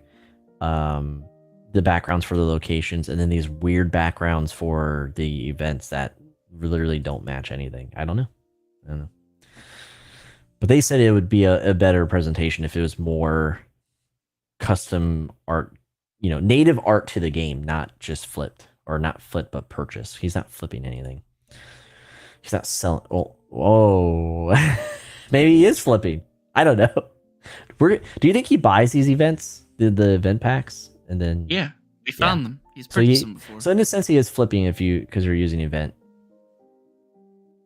the backgrounds for the locations, and then these weird backgrounds for the events that literally don't match anything. I don't know. But they said it would be a better presentation if it was more custom art, native art to the game, not just flipped, or not flipped but purchased. He's not flipping anything. He's not selling. Oh, whoa. Maybe he is flipping. I don't know. Do you think he buys these events, the event packs, and then Yeah, we found them. He's so purchased them before. So in a sense, he is flipping because you're using event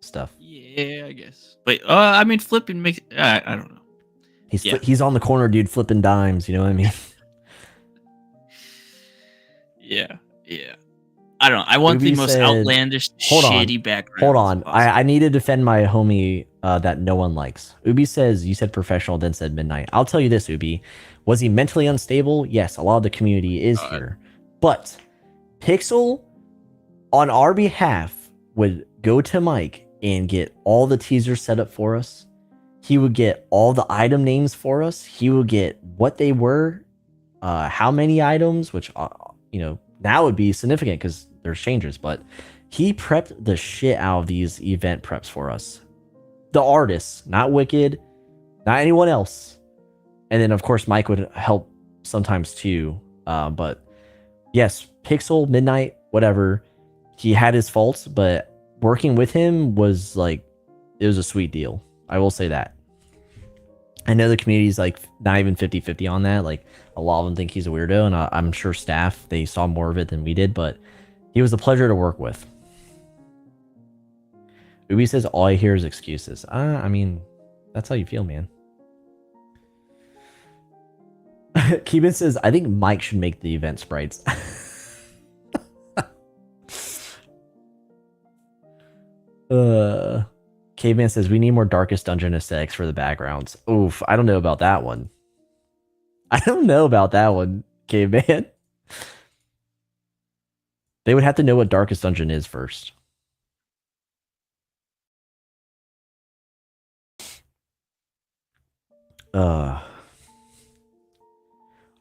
stuff. Yeah, I guess. But I mean, flipping makes I don't know. He's on the corner, dude, flipping dimes. You know what I mean? Yeah. I don't know. I want the most outlandish, shitty background. Hold on. I need to defend my homie that no one likes. Ubi says, you said professional, then said midnight. I'll tell you this, Ubi. Was he mentally unstable? Yes, a lot of the community is here. But Pixel, on our behalf, would go to Mike and get all the teasers set up for us. He would get all the item names for us. He would get what they were, how many items, which, now would be significant because there's changes, but he prepped the shit out of these event preps for us. The artists, not Wicked, not anyone else. And then, of course, Mike would help sometimes too. But yes, Pixel, Midnight, whatever. He had his faults, but working with him was like, it was a sweet deal. I will say that. I know the community's like not even 50-50 on that. Like, a lot of them think he's a weirdo, and I'm sure staff, they saw more of it than we did, but he was a pleasure to work with. Ubi says all I hear is excuses. I mean, that's how you feel, man. Keeban says, I think Mike should make the event sprites. Caveman says, we need more Darkest Dungeon aesthetics for the backgrounds. Oof, I don't know about that one. Caveman. They would have to know what Darkest Dungeon is first.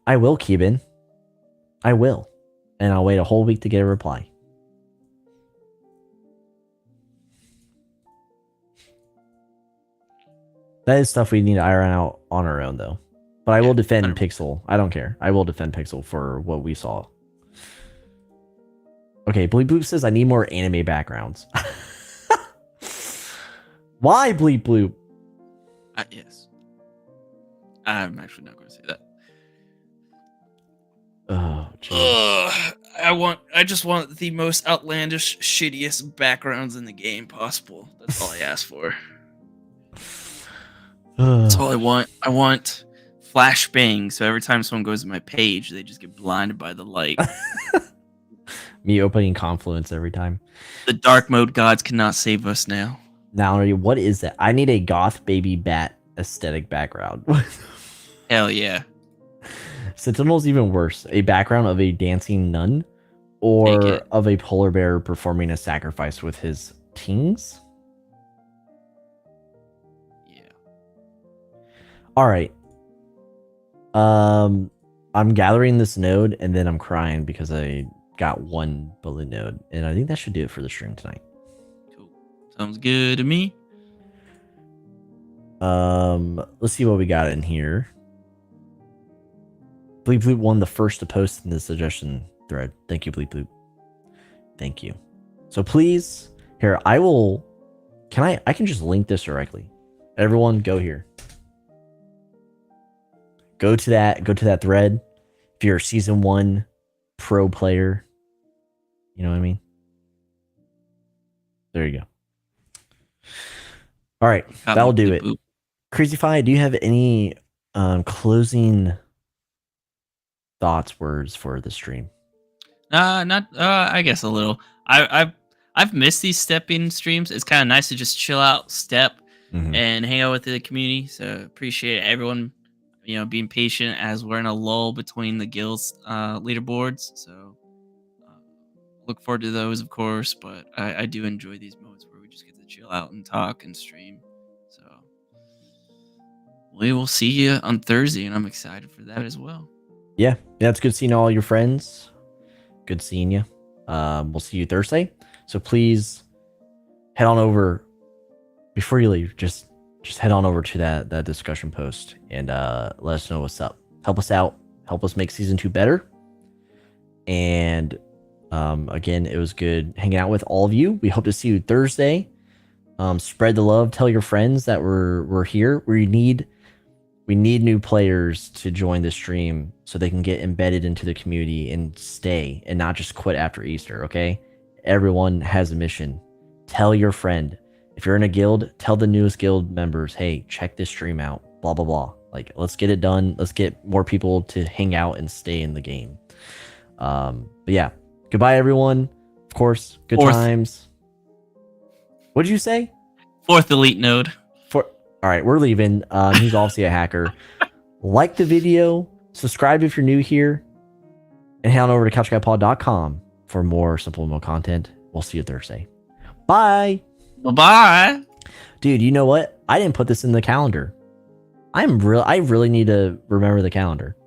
I will, Keeban. I will. And I'll wait a whole week to get a reply. That is stuff we need to iron out on our own, though. But I will defend 100%. Pixel. I don't care. I will defend Pixel for what we saw. Okay, Bleep Bloop says I need more anime backgrounds. Why, Bleep Bloop? Yes. I'm actually not going to say that. Oh, I just want the most outlandish, shittiest backgrounds in the game possible. That's all I ask for. That's all I want. I want flashbang, so every time someone goes to my page, they just get blinded by the light. Me opening Confluence every time. The dark mode gods cannot save us now. Now, what is that? I need a goth baby bat aesthetic background. Hell yeah. Sentinel's even worse. A background of a dancing nun, or of a polar bear performing a sacrifice with his teens. Yeah. All right. I'm gathering this node and then I'm crying because I got one bullet node, and I think that should do it for the stream tonight. Cool. Sounds good to me. Let's see what we got in here. Bleep Bloop won the first to post in the suggestion thread. Thank you, Bleep Bloop. Thank you. So please, here, I can just link this directly. Everyone go here. Go to that thread. If you're a season 1 pro player, you know what I mean? There you go. All right, that'll do it. Crazy Fi, do you have any closing thoughts, words for the stream? Not. I guess a little. I've missed these stepping streams. It's kind of nice to just chill out, step, and hang out with the community. So appreciate everyone, being patient as we're in a lull between the guilds leaderboards. So look forward to those, of course. But I do enjoy these moments where we just get to chill out and talk and stream. So we will see you on Thursday, and I'm excited for that as well. Yeah, it's good seeing all your friends. Good seeing you. We'll see you Thursday. So please head on over before you leave. Just head on over to that discussion post and let us know what's up. Help us out. Help us make season 2 better. And again, it was good hanging out with all of you. We hope to see you Thursday. Spread the love. Tell your friends that we're here. We need new players to join the stream so they can get embedded into the community and stay and not just quit after Easter, okay? Everyone has a mission. Tell your friend. If you're in a guild, tell the newest guild members, hey, check this stream out, blah, blah, blah. Like, let's get it done. Let's get more people to hang out and stay in the game. But yeah, goodbye, everyone. Of course, good times. What did you say? 4th elite node. All right, we're leaving. He's obviously a hacker. Like the video, subscribe if you're new here, and head on over to couchguypod.com for more SimpleMMO content. We'll see you Thursday. Bye. Bye-bye. Dude, you know what? I didn't put this in the calendar. I really need to remember the calendar.